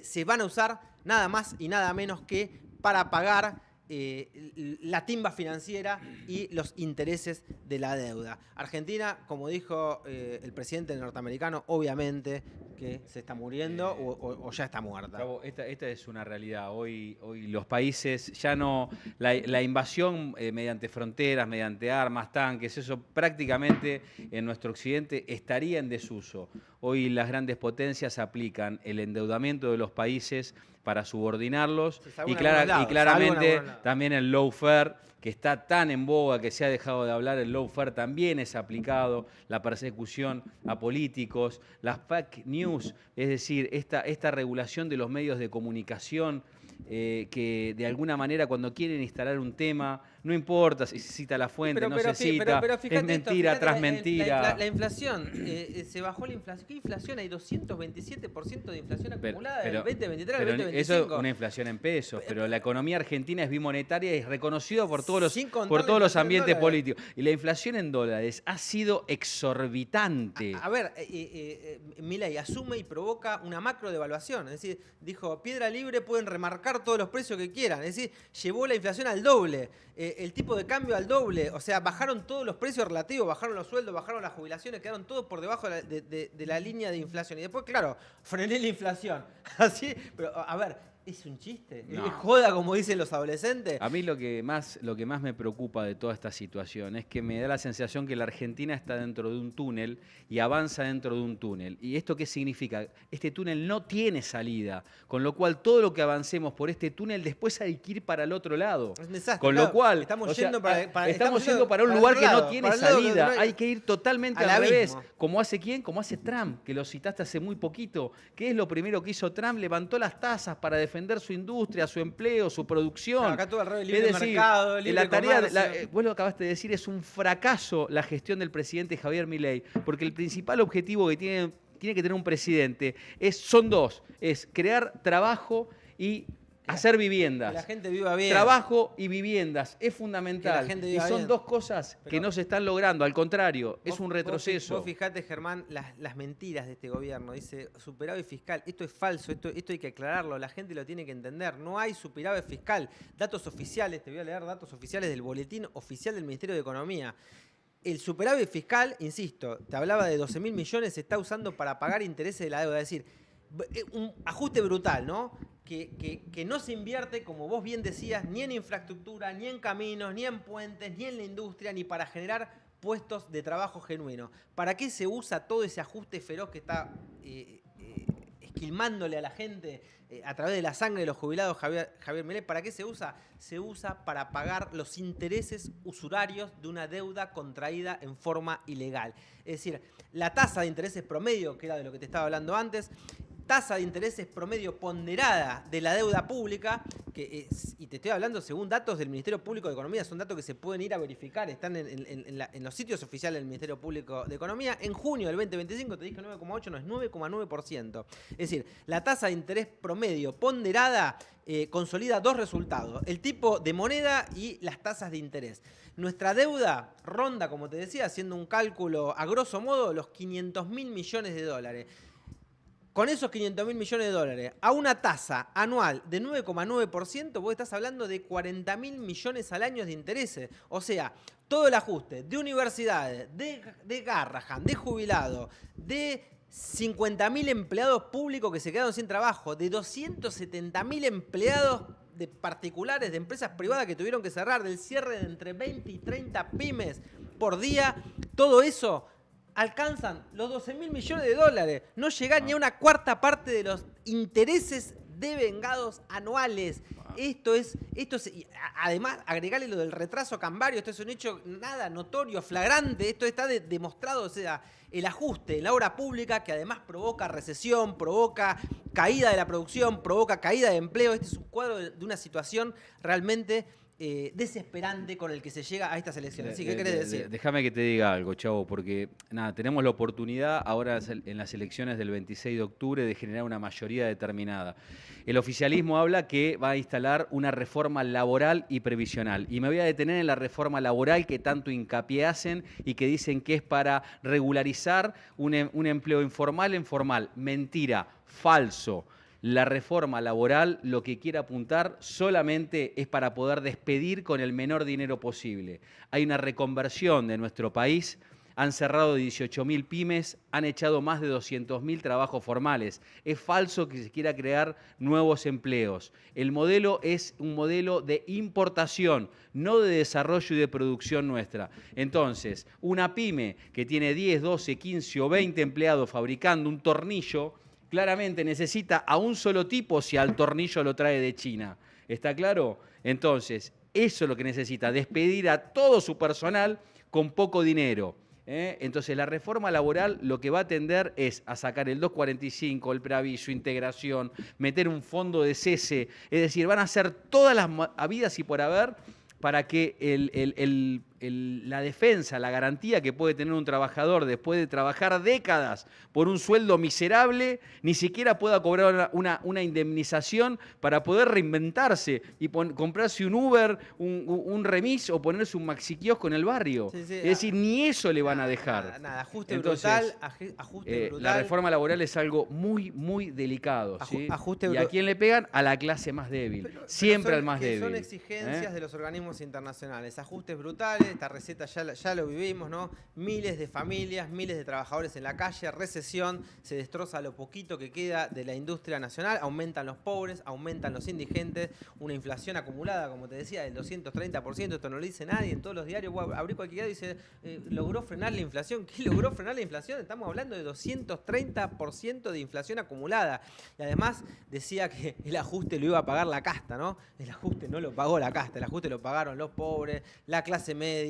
se van a usar nada más y nada menos que para pagar la timba financiera y los intereses de la deuda. Argentina, como dijo el presidente norteamericano, obviamente que se está muriendo o ya está muerta. Esta es una realidad. Hoy los países ya no... La invasión mediante fronteras, mediante armas, tanques, eso prácticamente en nuestro occidente estaría en desuso. Hoy las grandes potencias aplican el endeudamiento de los países para subordinarlos y claramente también el lawfare, que está tan en boga que se ha dejado de hablar, el lawfare también es aplicado, la persecución a políticos, las fake news, es decir, esta regulación de los medios de comunicación que de alguna manera cuando quieren instalar un tema, no importa si se cita la fuente, no se cita, es mentira tras mentira. La inflación, se bajó la inflación. ¿Qué inflación? Hay 227% de inflación acumulada del 2023 al 2025. Eso es una inflación en pesos, pero la economía argentina es bimonetaria y es reconocido por todos los ambientes políticos. Y la inflación en dólares ha sido exorbitante. A ver, Milei asume y provoca una macro devaluación. Es decir, dijo, piedra libre, pueden remarcar todos los precios que quieran. Es decir, llevó la inflación al doble. El tipo de cambio al doble, o sea, bajaron todos los precios relativos, bajaron los sueldos, bajaron las jubilaciones, quedaron todos por debajo de la línea de inflación. Y después, claro, frené la inflación. Así, pero a ver, ¿es un chiste? No. ¿Es joda, como dicen los adolescentes? A mí lo que más me preocupa de toda esta situación es que me da la sensación que la Argentina está dentro de un túnel y avanza dentro de un túnel. ¿Y esto qué significa? Este túnel no tiene salida, con lo cual todo lo que avancemos por este túnel después hay que ir para el otro lado. Es un desastre, con lo cual, estamos yendo para un lugar que no tiene salida. Hay que ir totalmente al revés. ¿Como hace quién? Como hace Trump, que lo citaste hace muy poquito. ¿Qué es lo primero que hizo Trump? Levantó las tasas para defender su industria, su empleo, su producción. Acá todo alrededor del libre mercado, libre comercio. Vos lo acabaste de decir, es un fracaso la gestión del presidente Javier Milei, porque el principal objetivo que tiene que tener un presidente son dos, es crear trabajo y hacer viviendas. Que la gente viva bien. Trabajo y viviendas es fundamental. Que la gente viva y son bien. Dos cosas que no se están logrando, al contrario, es un retroceso. Vos fijate, Germán, las mentiras de este gobierno. Dice superávit fiscal. Esto es falso, esto hay que aclararlo, la gente lo tiene que entender. No hay superávit fiscal. Datos oficiales, te voy a leer datos oficiales del boletín oficial del Ministerio de Economía. El superávit fiscal, insisto, te hablaba de 12.000 millones, se está usando para pagar intereses de la deuda. Es decir, un ajuste brutal, ¿no? Que no se invierte, como vos bien decías, ni en infraestructura, ni en caminos, ni en puentes, ni en la industria, ni para generar puestos de trabajo genuino. ¿Para qué se usa todo ese ajuste feroz que está esquilmándole a la gente a través de la sangre de los jubilados Javier Milei? ¿Para qué se usa? Se usa para pagar los intereses usurarios de una deuda contraída en forma ilegal. Es decir, la tasa de intereses promedio, que era de lo que te estaba hablando antes, tasa de intereses promedio ponderada de la deuda pública, y te estoy hablando según datos del Ministerio Público de Economía, son datos que se pueden ir a verificar, están en los sitios oficiales del Ministerio Público de Economía. En junio del 2025, te dije 9,8, no es 9,9%. Es decir, la tasa de interés promedio ponderada consolida dos resultados: el tipo de moneda y las tasas de interés. Nuestra deuda ronda, como te decía, haciendo un cálculo a grosso modo, los 500.000 millones de dólares. Con esos 500.000 millones de dólares, a una tasa anual de 9,9%, vos estás hablando de 40.000 millones al año de intereses. O sea, todo el ajuste de universidades, de Garrahan, de jubilados, de 50.000 empleados públicos que se quedaron sin trabajo, de 270.000 empleados de particulares, de empresas privadas que tuvieron que cerrar, del cierre de entre 20 y 30 pymes por día, todo eso alcanzan los 12.000 millones de dólares. No llegan ni a una cuarta parte de los intereses devengados anuales. Esto es, además, agregarle lo del retraso cambiario, esto es un hecho nada notorio, flagrante, esto está demostrado, o sea, el ajuste en la obra pública que además provoca recesión, provoca caída de la producción, provoca caída de empleo. Este es un cuadro de una situación realmente desesperante con el que se llega a estas elecciones. ¿Sí? ¿Qué querés decir? Déjame que te diga algo, Chavo, porque nada, tenemos la oportunidad ahora en las elecciones del 26 de octubre de generar una mayoría determinada. El oficialismo habla que va a instalar una reforma laboral y previsional. Y me voy a detener en la reforma laboral que tanto hincapié hacen y que dicen que es para regularizar un empleo informal en formal. Mentira, falso. la reforma laboral lo que quiere apuntar solamente es para poder despedir con el menor dinero posible. Hay una reconversión de nuestro país. Han cerrado 18.000 pymes, han echado más de 200.000 trabajos formales. Es falso que se quiera crear nuevos empleos. El modelo es un modelo de importación, no de desarrollo y de producción nuestra. Entonces, una pyme que tiene 10, 12, 15 o 20 empleados fabricando un tornillo, claramente necesita a un solo tipo si al tornillo lo trae de China. ¿Está claro? Entonces, eso es lo que necesita, despedir a todo su personal con poco dinero. Entonces la reforma laboral lo que va a tender es a sacar el 245, el preaviso, integración, meter un fondo de cese, es decir, van a hacer todas las habidas y por haber para que la defensa, la garantía que puede tener un trabajador después de trabajar décadas por un sueldo miserable, ni siquiera pueda cobrar una indemnización para poder reinventarse y comprarse un Uber, un remis o ponerse un maxiquiosco en el barrio. Sí, sí, es decir, ni eso le van a dejar. Nada, ajuste brutal, ajuste brutal. La reforma laboral es algo muy, muy delicado. ¿Sí? ¿Y a quién le pegan? A la clase más débil. Siempre al más débil. Son exigencias de los organismos internacionales. Ajustes brutales. Esta receta ya lo vivimos, ¿no? Miles de familias, miles de trabajadores en la calle, recesión, se destroza lo poquito que queda de la industria nacional, aumentan los pobres, aumentan los indigentes, una inflación acumulada, como te decía, del 230%, esto no lo dice nadie, en todos los diarios, abrí cualquier diario y dice, logró frenar la inflación. ¿Qué logró frenar la inflación? Estamos hablando de 230% de inflación acumulada. Y además decía que el ajuste lo iba a pagar la casta, ¿no? El ajuste no lo pagó la casta, el ajuste lo pagaron los pobres, la clase media,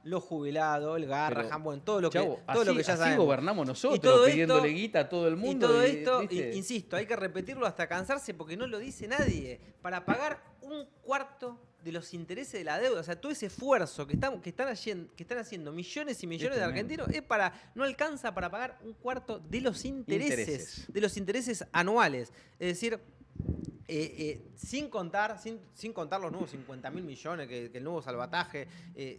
los jubilados, el Garrahan, bueno, todo lo que ya sabemos. Así gobernamos nosotros, pidiéndole guita a todo el mundo. Y todo esto, insisto, hay que repetirlo hasta cansarse porque no lo dice nadie. Para pagar un cuarto de los intereses de la deuda, o sea, todo ese esfuerzo que están haciendo millones y millones de argentinos no alcanza para pagar un cuarto de los intereses anuales. Es decir, sin contar los nuevos 50.000 millones que el nuevo salvataje,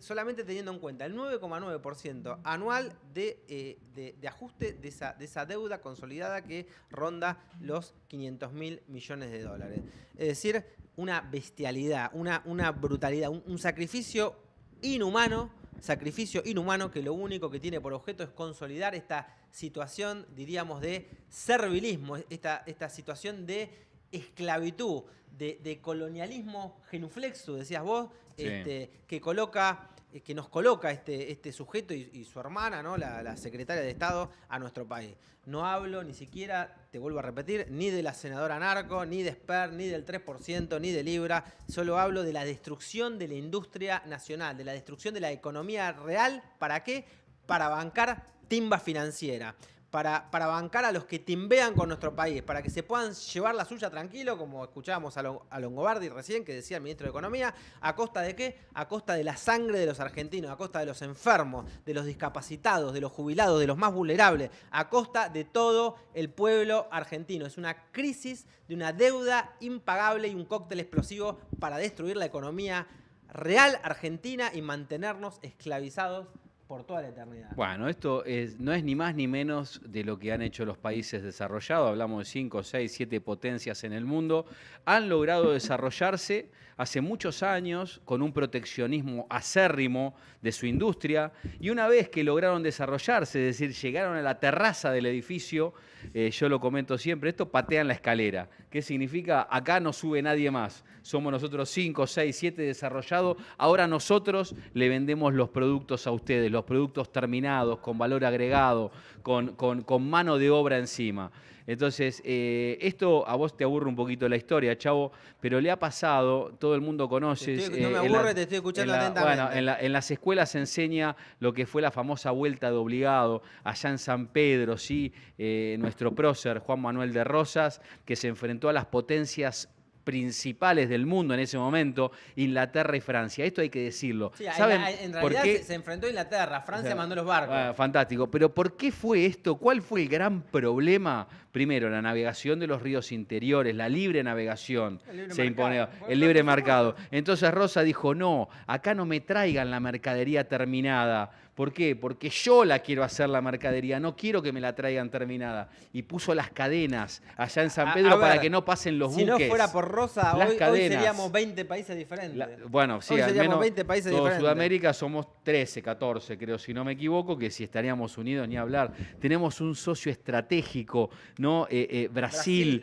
solamente teniendo en cuenta el 9,9% anual de ajuste de esa deuda consolidada que ronda los 500.000 millones de dólares. Es decir, una bestialidad, una brutalidad, un sacrificio inhumano que lo único que tiene por objeto es consolidar esta situación, diríamos, de servilismo, esta situación de esclavitud, de colonialismo genuflexo, decías vos, sí. Que nos coloca este sujeto y su hermana, ¿no? la secretaria de Estado, a nuestro país. No hablo ni siquiera, te vuelvo a repetir, ni de la senadora Narco, ni de Esper, ni del 3%, ni de Libra. Solo hablo de la destrucción de la industria nacional, de la destrucción de la economía real. ¿Para qué? Para bancar timba financiera. Para bancar a los que timbean con nuestro país, para que se puedan llevar la suya tranquilo, como escuchábamos a Longobardi recién, que decía el ministro de Economía, ¿a costa de qué? A costa de la sangre de los argentinos, a costa de los enfermos, de los discapacitados, de los jubilados, de los más vulnerables, a costa de todo el pueblo argentino. Es una crisis de una deuda impagable y un cóctel explosivo para destruir la economía real argentina y mantenernos esclavizados por toda la eternidad. Bueno, esto no es ni más ni menos de lo que han hecho los países desarrollados. Hablamos de 5, 6, 7 potencias en el mundo. Han logrado desarrollarse hace muchos años con un proteccionismo acérrimo de su industria, y una vez que lograron desarrollarse, es decir, llegaron a la terraza del edificio, yo lo comento siempre, esto patean la escalera. ¿Qué significa? Acá no sube nadie más. Somos nosotros 5, 6, 7 desarrollados. Ahora nosotros le vendemos los productos a ustedes, los productos terminados, con valor agregado, con mano de obra encima. Entonces, esto a vos te aburre un poquito la historia, Chavo, pero le ha pasado, todo el mundo conoce. No me aburre, te estoy escuchando atentamente. Bueno, en las escuelas se enseña lo que fue la famosa vuelta de obligado, allá en San Pedro, ¿sí? Nuestro prócer, Juan Manuel de Rosas, que se enfrentó a las potencias principales del mundo en ese momento, Inglaterra y Francia. Esto hay que decirlo. Sí, en realidad se enfrentó a Inglaterra, Francia mandó los barcos. Fantástico. Pero ¿por qué fue esto? ¿Cuál fue el gran problema? Primero, la navegación de los ríos interiores, la libre navegación se imponía, el libre mercado. Entonces Rosa dijo, no, acá no me traigan la mercadería terminada, ¿Por qué? Porque yo la quiero hacer la mercadería, no quiero que me la traigan terminada. Y puso las cadenas allá en San Pedro para que no pasen los buques. Si no fuera por Rosa, hoy seríamos 20 países diferentes. Bueno, sí, hoy al menos 20 países todo diferentes. Sudamérica somos 13, 14, creo, si no me equivoco, que si estaríamos unidos ni hablar. Tenemos un socio estratégico, ¿no? Brasil,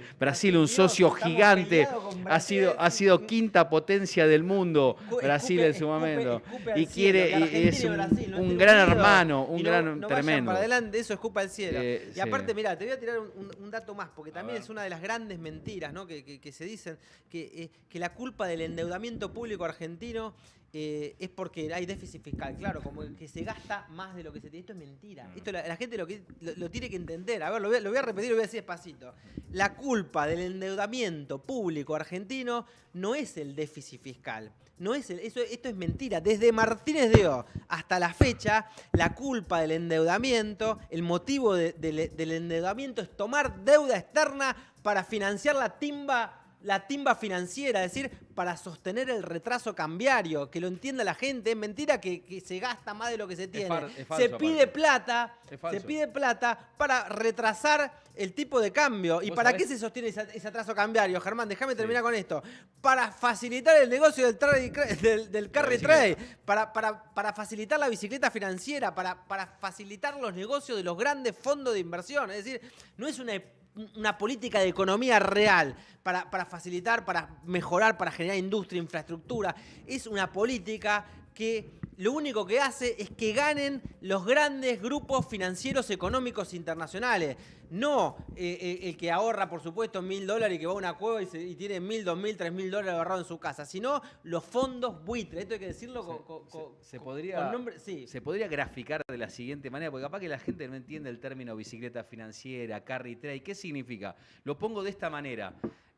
un socio gigante. Ha sido quinta potencia del mundo, Brasil en su momento. Y es un gran hermano, un gran tremendo. Para adelante, eso escupa al cielo. Y aparte, mirá, te voy a tirar un dato más, porque también es una de las grandes mentiras, ¿no? que se dicen, que la culpa del endeudamiento público argentino es porque hay déficit fiscal. Claro, como que se gasta más de lo que se tiene. Esto es mentira. Esto la gente lo tiene que entender. A ver, lo voy a repetir, lo voy a decir despacito. La culpa del endeudamiento público argentino no es el déficit fiscal. Esto es mentira. Desde Martínez de O hasta la fecha, la culpa del endeudamiento, el motivo del endeudamiento es tomar deuda externa para financiar la timba financiera, es decir, para sostener el retraso cambiario, que lo entienda la gente. Es mentira que se gasta más de lo que se tiene. Es falso, se pide plata para retrasar el tipo de cambio. ¿Y para qué se sostiene ese atraso cambiario, Germán? Déjame terminar con esto. Para facilitar el negocio del carry trade, para facilitar la bicicleta financiera, para facilitar los negocios de los grandes fondos de inversión. Es decir, no es una política de economía real para facilitar, para mejorar, para generar industria, infraestructura. Es una política que lo único que hace es que ganen los grandes grupos financieros económicos internacionales. No el que ahorra, por supuesto, $1.000 y que va a una cueva y tiene $1.000, $2.000, $3.000 ahorrados en su casa, sino los fondos buitres. Esto hay que decirlo con nombre. Sí. Se podría graficar de la siguiente manera, porque capaz que la gente no entiende el término bicicleta financiera, carry trade. ¿Qué significa? Lo pongo de esta manera.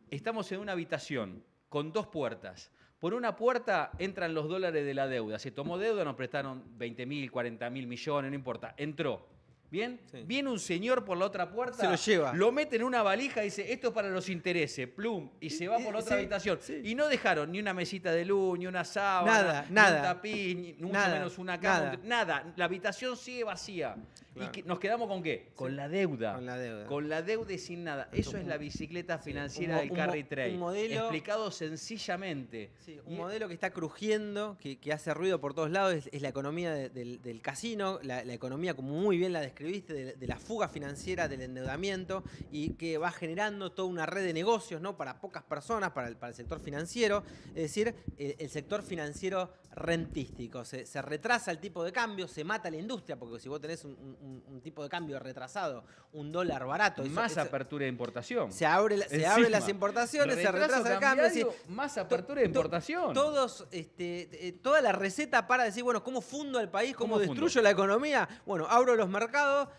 Estamos en una habitación con 2 puertas. Por una puerta entran los dólares de la deuda. Se tomó deuda, nos prestaron 20.000, 40.000 millones, no importa. Entró. ¿Bien? Sí. Viene un señor por la otra puerta, se lo lleva. Lo mete en una valija y dice, esto es para los intereses, plum, y se va por la otra habitación. Sí. Y no dejaron ni una mesita de luz, ni una sábana, ni un tapiz, ni mucho menos una cama. Nada. La habitación sigue vacía. Claro. ¿Y nos quedamos con qué? Con la deuda. Con la deuda y sin nada. Eso es la bicicleta financiera del carry trade. Un modelo explicado sencillamente. Sí, un modelo que está crujiendo, que hace ruido por todos lados, es la economía del casino, la economía, como muy bien la describiste, de la fuga financiera, del endeudamiento, y que va generando toda una red de negocios, ¿no? Para pocas personas, para el sector financiero, es decir, el sector financiero rentístico. Se retrasa el tipo de cambio, se mata la industria, porque si vos tenés un tipo de cambio retrasado, un dólar barato. Más apertura de importación. Se abre las importaciones, se retrasa el cambio. Es decir, más apertura de importación. Toda la receta para decir, bueno, ¿cómo fundo al país? ¿Cómo destruyo la economía? Bueno, abro los mercados.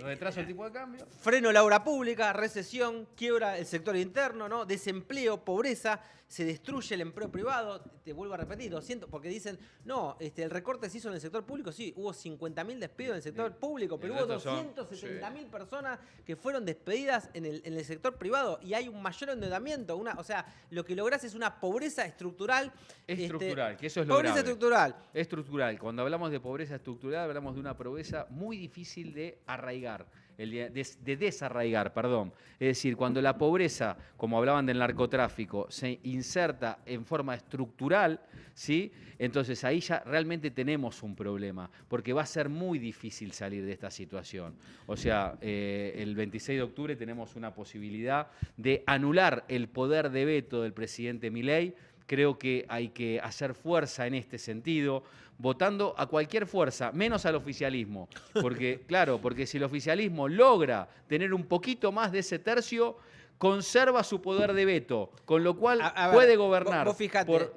Retraso el tipo de cambio. Freno la obra pública, recesión, quiebra el sector interno, ¿no? Desempleo, pobreza. Se destruye el empleo privado, te vuelvo a repetir, 200, porque dicen, no, el recorte se hizo en el sector público, sí, hubo 50.000 despidos en el sector público, pero hubo 270.000 personas que fueron despedidas en el sector privado y hay un mayor endeudamiento, o sea, lo que lográs es una pobreza estructural. Estructural, que eso es lo pobreza grave. Estructural. Estructural. Cuando hablamos de pobreza estructural, hablamos de una pobreza muy difícil de arraigar. De desarraigar, perdón. Es decir, cuando la pobreza, como hablaban del narcotráfico, se inserta en forma estructural, ¿sí? Entonces ahí ya realmente tenemos un problema, porque va a ser muy difícil salir de esta situación. O sea, el 26 de octubre tenemos una posibilidad de anular el poder de veto del presidente Milei. Creo que hay que hacer fuerza en este sentido, votando a cualquier fuerza, menos al oficialismo. Porque, claro, porque si el oficialismo logra tener un poquito más de ese tercio, conserva su poder de veto, con lo cual puede gobernar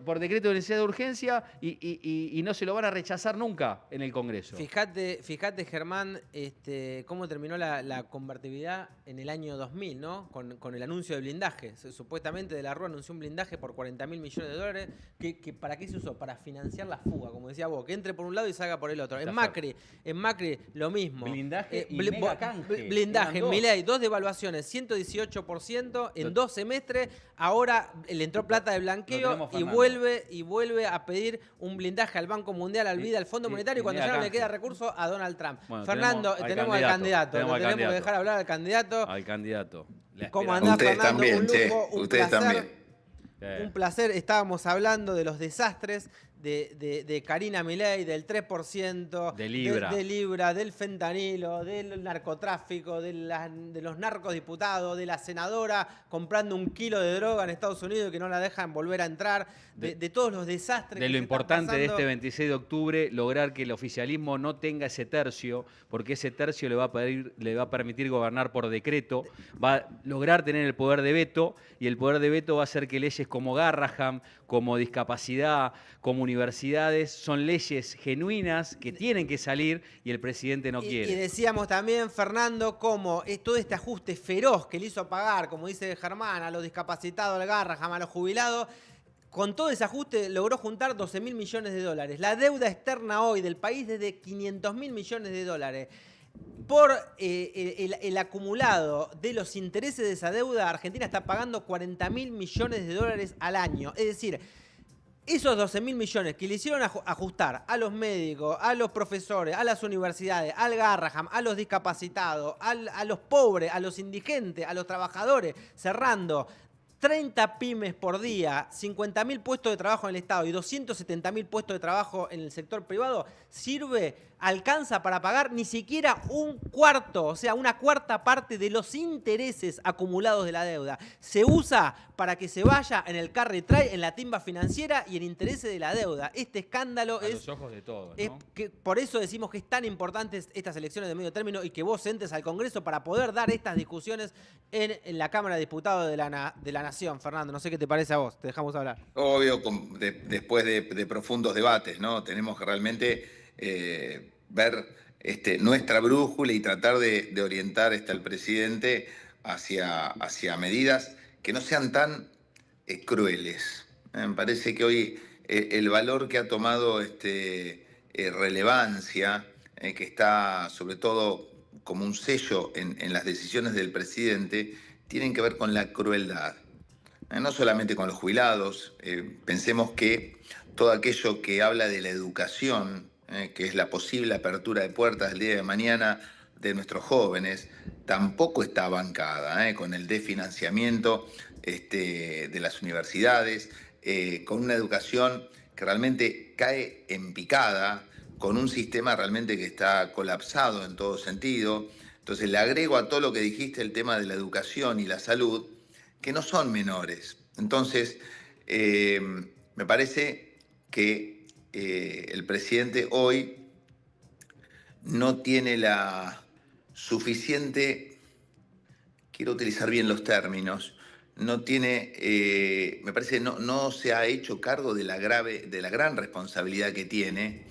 por decreto de necesidad de urgencia y no se lo van a rechazar nunca en el Congreso. Fíjate, Germán, cómo terminó la convertibilidad en el año 2000, ¿no? Con el anuncio de blindaje. Supuestamente De la Rúa anunció un blindaje por $40.000 millones, que ¿para qué se usó? Para financiar la fuga, como decía vos, que entre por un lado y salga por el otro. En Macri lo mismo. Blindaje y mega canje. Blindaje, en Milei, 2 devaluaciones, 118%. 3% en 2 semestres. Ahora le entró plata de blanqueo y vuelve a pedir un blindaje al Banco Mundial, al BID, al Fondo Monetario, y cuando ya no le queda recursos a Donald Trump. Bueno, Fernando, tenemos al candidato. Tenemos que dejar hablar al candidato. Al candidato. ¿Cómo andás, Ustedes Fernando? también, un lujo, un ustedes placer. también. Un placer. Estábamos hablando de los desastres de Karina Milei, del 3%, de Libra, del fentanilo, del narcotráfico, de los narcodiputados, de la senadora comprando 1 kilo de droga en Estados Unidos que no la dejan volver a entrar, de todos los desastres. De lo importante de este 26 de octubre, lograr que el oficialismo no tenga ese tercio, porque ese tercio le va a permitir gobernar por decreto, va a lograr tener el poder de veto, y el poder de veto va a hacer que leyes como Garraham, como discapacidad, como universidades, son leyes genuinas que tienen que salir y el presidente no quiere. Y decíamos también, Fernando, cómo todo este ajuste feroz que le hizo pagar, como dice Germán, a los discapacitados, al Garraham, a los jubilados, con todo ese ajuste logró juntar 12.000 millones de dólares. La deuda externa hoy del país es de 500.000 millones de dólares. Por el acumulado de los intereses de esa deuda, Argentina está pagando 40.000 millones de dólares al año. Es decir, esos 12.000 millones que le hicieron ajustar a los médicos, a los profesores, a las universidades, al Garraham, a los discapacitados, a los pobres, a los indigentes, a los trabajadores, cerrando 30 pymes por día, 50.000 puestos de trabajo en el Estado y 270.000 puestos de trabajo en el sector privado, alcanza para pagar ni siquiera un cuarto, o sea, una cuarta parte de los intereses acumulados de la deuda. Se usa para que se vaya en el carry trade, en la timba financiera y en intereses de la deuda. Este escándalo a los ojos de todos, ¿no? Por eso decimos que es tan importante estas elecciones de medio término y que vos entres al Congreso para poder dar estas discusiones en la Cámara de Diputados de la Nación. Fernando, no sé qué te parece a vos, te dejamos hablar. Obvio, después de profundos debates, ¿no? Tenemos que realmente ver nuestra brújula y tratar de orientar al presidente hacia medidas que no sean tan crueles. Me parece que hoy el valor que ha tomado relevancia, que está sobre todo como un sello en las decisiones del presidente, tienen que ver con la crueldad. No solamente con los jubilados, pensemos que todo aquello que habla de la educación, que es la posible apertura de puertas el día de mañana de nuestros jóvenes, tampoco está bancada, con el desfinanciamiento de las universidades, con una educación que realmente cae en picada, con un sistema realmente que está colapsado en todo sentido. Entonces le agrego a todo lo que dijiste el tema de la educación y la salud, que no son menores. Entonces, me parece que el presidente hoy no tiene la suficiente, quiero utilizar bien los términos, no tiene, me parece, no se ha hecho cargo de la gran responsabilidad que tiene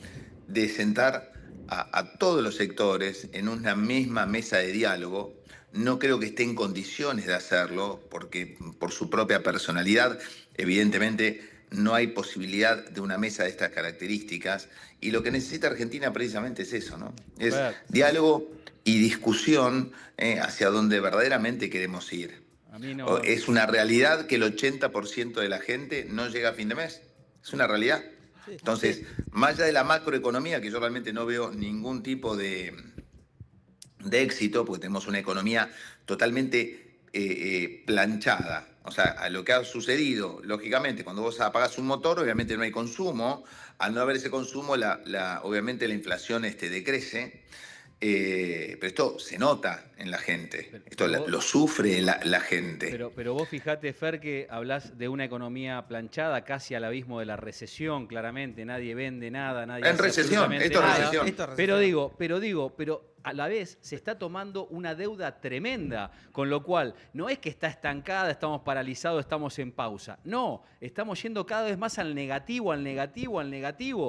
de sentar a todos los sectores en una misma mesa de diálogo. No creo que esté en condiciones de hacerlo, porque por su propia personalidad, evidentemente, no hay posibilidad de una mesa de estas características. Y lo que necesita Argentina precisamente es eso, ¿no? Es diálogo y discusión hacia donde verdaderamente queremos ir. A mí no. Es una realidad que el 80% de la gente no llega a fin de mes. Es una realidad. Sí, entonces, sí, más allá de la macroeconomía, que yo realmente no veo ningún tipo de éxito, porque tenemos una economía totalmente planchada. O sea, a lo que ha sucedido, lógicamente, cuando vos apagás un motor, obviamente no hay consumo. Al no haber ese consumo, obviamente la inflación decrece. Pero esto se nota en la gente, esto lo sufre la gente. Pero vos fijate, Fer, que hablás de una economía planchada, casi al abismo de la recesión, claramente, nadie vende nada, nadie en recesión, esto es recesión. Pero a la vez se está tomando una deuda tremenda, con lo cual no es que está estancada, estamos paralizados, estamos en pausa. No, estamos yendo cada vez más al negativo,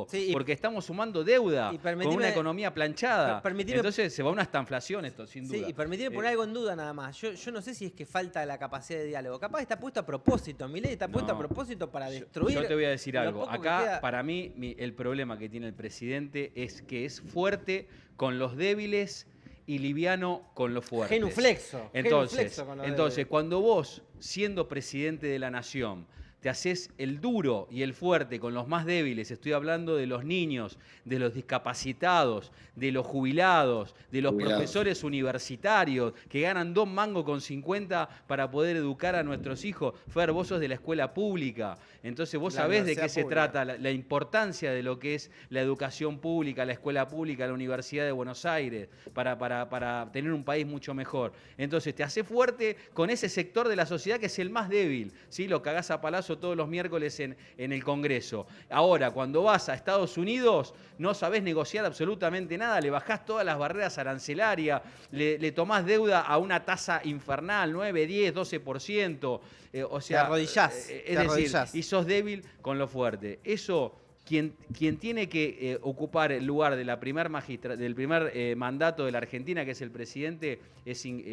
sí, porque estamos sumando deuda con una economía planchada. Entonces se va a una estanflación esto, sin duda. Sí, y permitime poner algo en duda nada más. Yo no sé si es que falta la capacidad de diálogo. Capaz está puesto a propósito, Milei está puesto a propósito para destruir. Yo te voy a decir algo. Acá, para mí, el problema que tiene el presidente es que es fuerte con los débiles y liviano con los fuertes. Genuflexo. Entonces, cuando vos, siendo presidente de la nación, te haces el duro y el fuerte con los más débiles, estoy hablando de los niños, de los discapacitados, de los jubilados, de los profesores universitarios que ganan 2 mangos con 50 para poder educar a nuestros hijos. Fer, vos sos de la escuela pública, entonces vos sabés de qué se trata, la importancia de lo que es la educación pública, la escuela pública, la Universidad de Buenos Aires, para tener un país mucho mejor. Entonces te haces fuerte con ese sector de la sociedad que es el más débil, ¿sí? Lo cagás a palazo todos los miércoles en el Congreso. Ahora, cuando vas a Estados Unidos, no sabés negociar absolutamente nada, le bajás todas las barreras arancelarias, le tomás deuda a una tasa infernal, 9, 10, 12%. O sea, te arrodillás. Y sos débil con lo fuerte. Eso, quien tiene que ocupar el lugar de la del primer mandato de la Argentina, que es el presidente,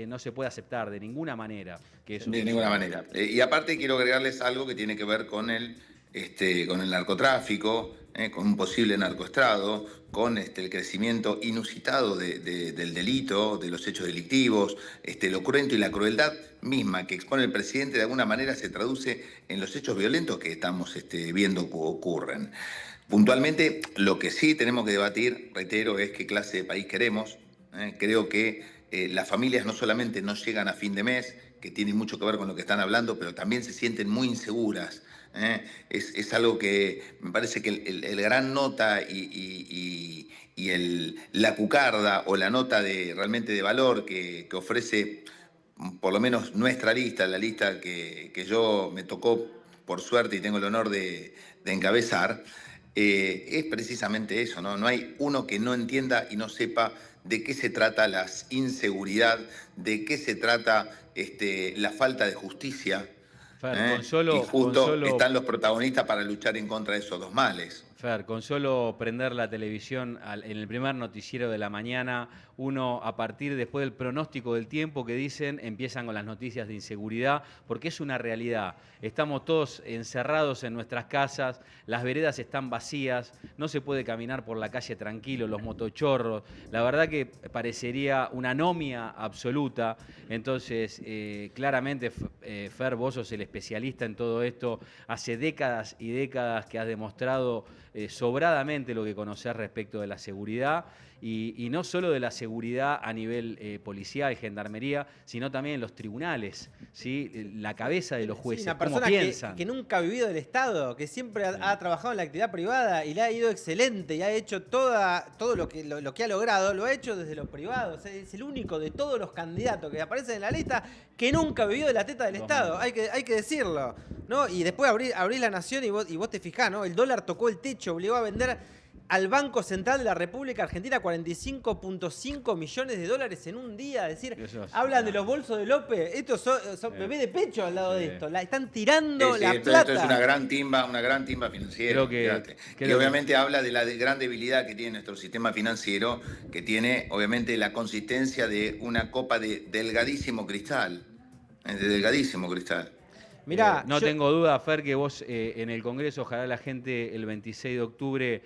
no se puede aceptar de ninguna manera. De ninguna manera. Y aparte quiero agregarles algo que tiene que ver con el narcotráfico, con un posible narcoestrado, con el crecimiento inusitado del delito, de los hechos delictivos, lo cruento y la crueldad misma que expone el presidente de alguna manera se traduce en los hechos violentos que estamos viendo que ocurren. Puntualmente, lo que sí tenemos que debatir, reitero, es qué clase de país queremos. Creo que las familias no solamente no llegan a fin de mes, que tiene mucho que ver con lo que están hablando, pero también se sienten muy inseguras. Es algo que me parece que el gran nota y la cucarda o la nota realmente de valor que ofrece por lo menos nuestra lista, la lista que yo me tocó por suerte y tengo el honor de encabezar, es precisamente eso, ¿no? No hay uno que no entienda y no sepa de qué se trata la inseguridad, de qué se trata la falta de justicia. Fer, y justo están los protagonistas para luchar en contra de esos dos males. Fer, con solo prender la televisión en el primer noticiero de la mañana, uno después del pronóstico del tiempo que dicen, empiezan con las noticias de inseguridad, porque es una realidad. Estamos todos encerrados en nuestras casas, las veredas están vacías, no se puede caminar por la calle tranquilo, los motochorros. La verdad que parecería una anomia absoluta. Entonces, claramente, Fer, vos sos el especialista en todo esto. Hace décadas y décadas que has demostrado sobradamente lo que conocés respecto de la seguridad y no solo de la seguridad a nivel policial, gendarmería, sino también en los tribunales, ¿sí? La cabeza de los jueces, una cómo persona piensan. Que nunca ha vivido del Estado, que siempre ha trabajado en la actividad privada y le ha ido excelente y ha hecho todo lo que ha logrado, lo ha hecho desde lo privado. O sea, es el único de todos los candidatos que aparecen en la lista que nunca ha vivido de la teta del Estado. Hay que decirlo, ¿no? Y después abrís La Nación y vos te fijás, ¿no? El dólar tocó el techo, obligó a vender al Banco Central de la República Argentina 45.5 millones de dólares en un día. Es decir, hablan de los bolsos de López. Estos son bebé de pecho al lado de esto. Están tirando la plata. Esto es una gran timba financiera. Y obviamente habla de la gran debilidad que tiene nuestro sistema financiero, que tiene obviamente la consistencia de una copa de delgadísimo cristal. Mirá, tengo duda, Fer, que vos en el Congreso, ojalá la gente el 26 de octubre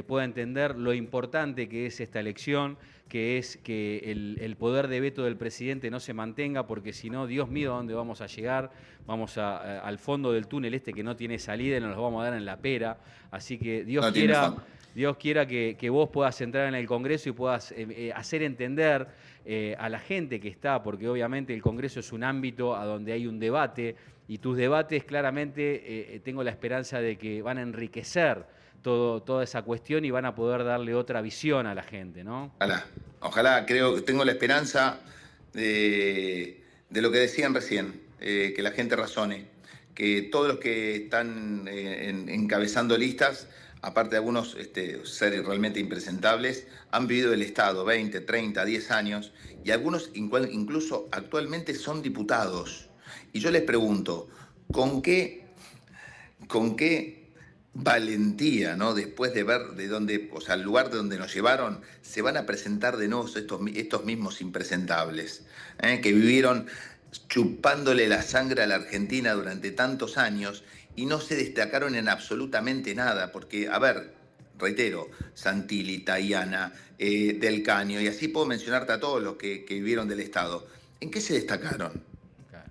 pueda entender lo importante que es esta elección, que es que el poder de veto del presidente no se mantenga, porque si no, Dios mío, ¿a dónde vamos a llegar? Vamos al fondo del túnel que no tiene salida y nos lo vamos a dar en la pera. Así que Dios quiera que vos puedas entrar en el Congreso y puedas hacer entender a la gente que está, porque obviamente el Congreso es un ámbito a donde hay un debate, y tus debates claramente tengo la esperanza de que van a enriquecer toda esa cuestión y van a poder darle otra visión a la gente, ¿no? Ojalá, tengo la esperanza de lo que decían recién, que la gente razone, que todos los que están encabezando listas, aparte de algunos seres realmente impresentables, han vivido el Estado 20, 30, 10 años, y algunos incluso actualmente son diputados. Y yo les pregunto, ¿con qué valentía, ¿no? Después de ver el lugar de donde nos llevaron, se van a presentar de nuevo estos mismos impresentables, que vivieron chupándole la sangre a la Argentina durante tantos años y no se destacaron en absolutamente nada? Porque, reitero, Santilli, Tayana, Del Caño, y así puedo mencionarte a todos los que vivieron del Estado. ¿En qué se destacaron?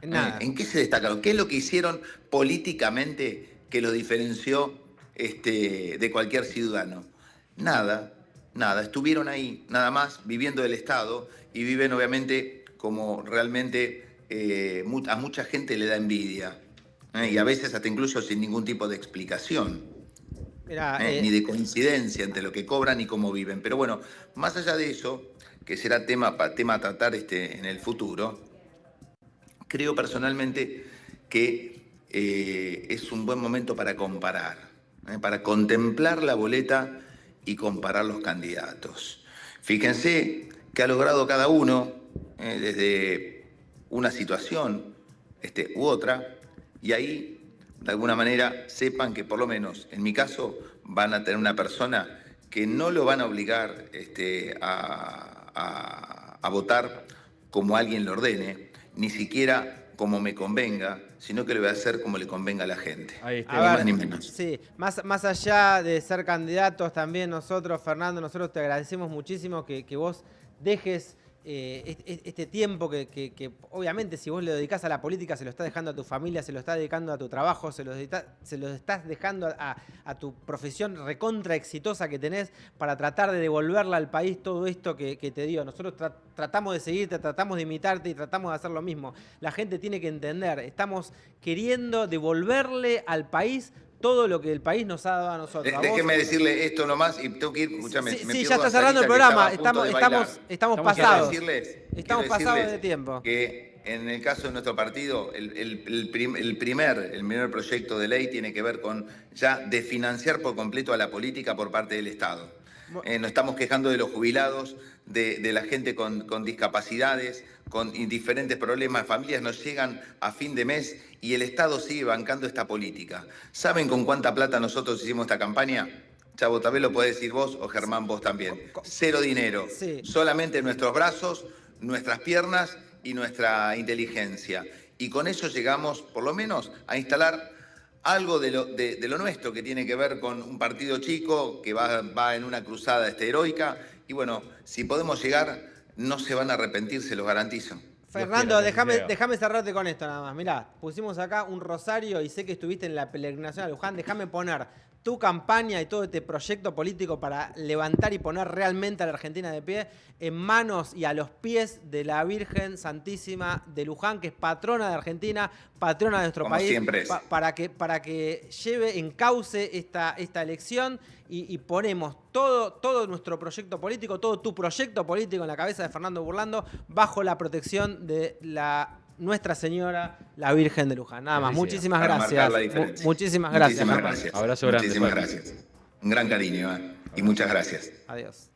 Nada. ¿En qué se destacaron? ¿Qué es lo que hicieron políticamente que lo diferenció de cualquier ciudadano? Nada. Estuvieron ahí, nada más, viviendo del Estado, y viven obviamente como realmente a mucha gente le da envidia. Y a veces hasta incluso sin ningún tipo de explicación. Mirá, Ni de coincidencia entre lo que cobran y cómo viven. Pero bueno, más allá de eso, que será tema a tratar en el futuro, creo personalmente que es un buen momento para comparar, para contemplar la boleta y comparar los candidatos. Fíjense que ha logrado cada uno desde una situación u otra, y ahí, de alguna manera, sepan que por lo menos, en mi caso, van a tener una persona que no lo van a obligar a votar como alguien lo ordene, ni siquiera como me convenga, sino que lo voy a hacer como le convenga a la gente. Ahí está. Ni más ni menos. Sí, más allá de ser candidatos, también nosotros, Fernando, nosotros te agradecemos muchísimo que vos dejes este tiempo que obviamente si vos le dedicás a la política, se lo estás dejando a tu familia, se lo estás dedicando a tu trabajo, se lo estás dejando a tu profesión recontra exitosa que tenés para tratar de devolverle al país todo esto que te dio. Nosotros tratamos de seguirte, tratamos de imitarte y tratamos de hacer lo mismo. La gente tiene que entender, estamos queriendo devolverle al país todo lo que el país nos ha dado a nosotros. Déjeme decirle esto nomás y tengo que ir, escúchame. Sí, ya está cerrando el programa, estamos pasados. Estamos pasados de tiempo. Que en el caso de nuestro partido, el primer proyecto de ley tiene que ver con ya desfinanciar por completo a la política por parte del Estado. Nos estamos quejando de los jubilados, de la gente con discapacidades, con diferentes problemas. Familias nos llegan a fin de mes y el Estado sigue bancando esta política. ¿Saben con cuánta plata nosotros hicimos esta campaña? Chavo, tal vez lo podés decir vos o Germán, vos también. Cero dinero. Sí. Solamente nuestros brazos, nuestras piernas y nuestra inteligencia. Y con eso llegamos, por lo menos, a instalar algo de lo nuestro, que tiene que ver con un partido chico que va en una cruzada heroica. Y bueno, si podemos llegar, no se van a arrepentir, se los garantizo. Fernando, déjame cerrarte con esto nada más. Mirá, pusimos acá un rosario y sé que estuviste en la peregrinación a Luján. Déjame poner tu campaña y todo este proyecto político para levantar y poner realmente a la Argentina de pie en manos y a los pies de la Virgen Santísima de Luján, que es patrona de Argentina, patrona de nuestro Como país, siempre es. para que lleve en cauce esta elección y ponemos todo nuestro proyecto político, todo tu proyecto político en la cabeza de Fernando Burlando bajo la protección de Nuestra Señora, la Virgen de Luján. Nada más. Muchísimas gracias. Muchísimas gracias. Muchísimas gracias. Abrazo grande. Muchísimas gracias. Un gran cariño, y muchas gracias. Adiós.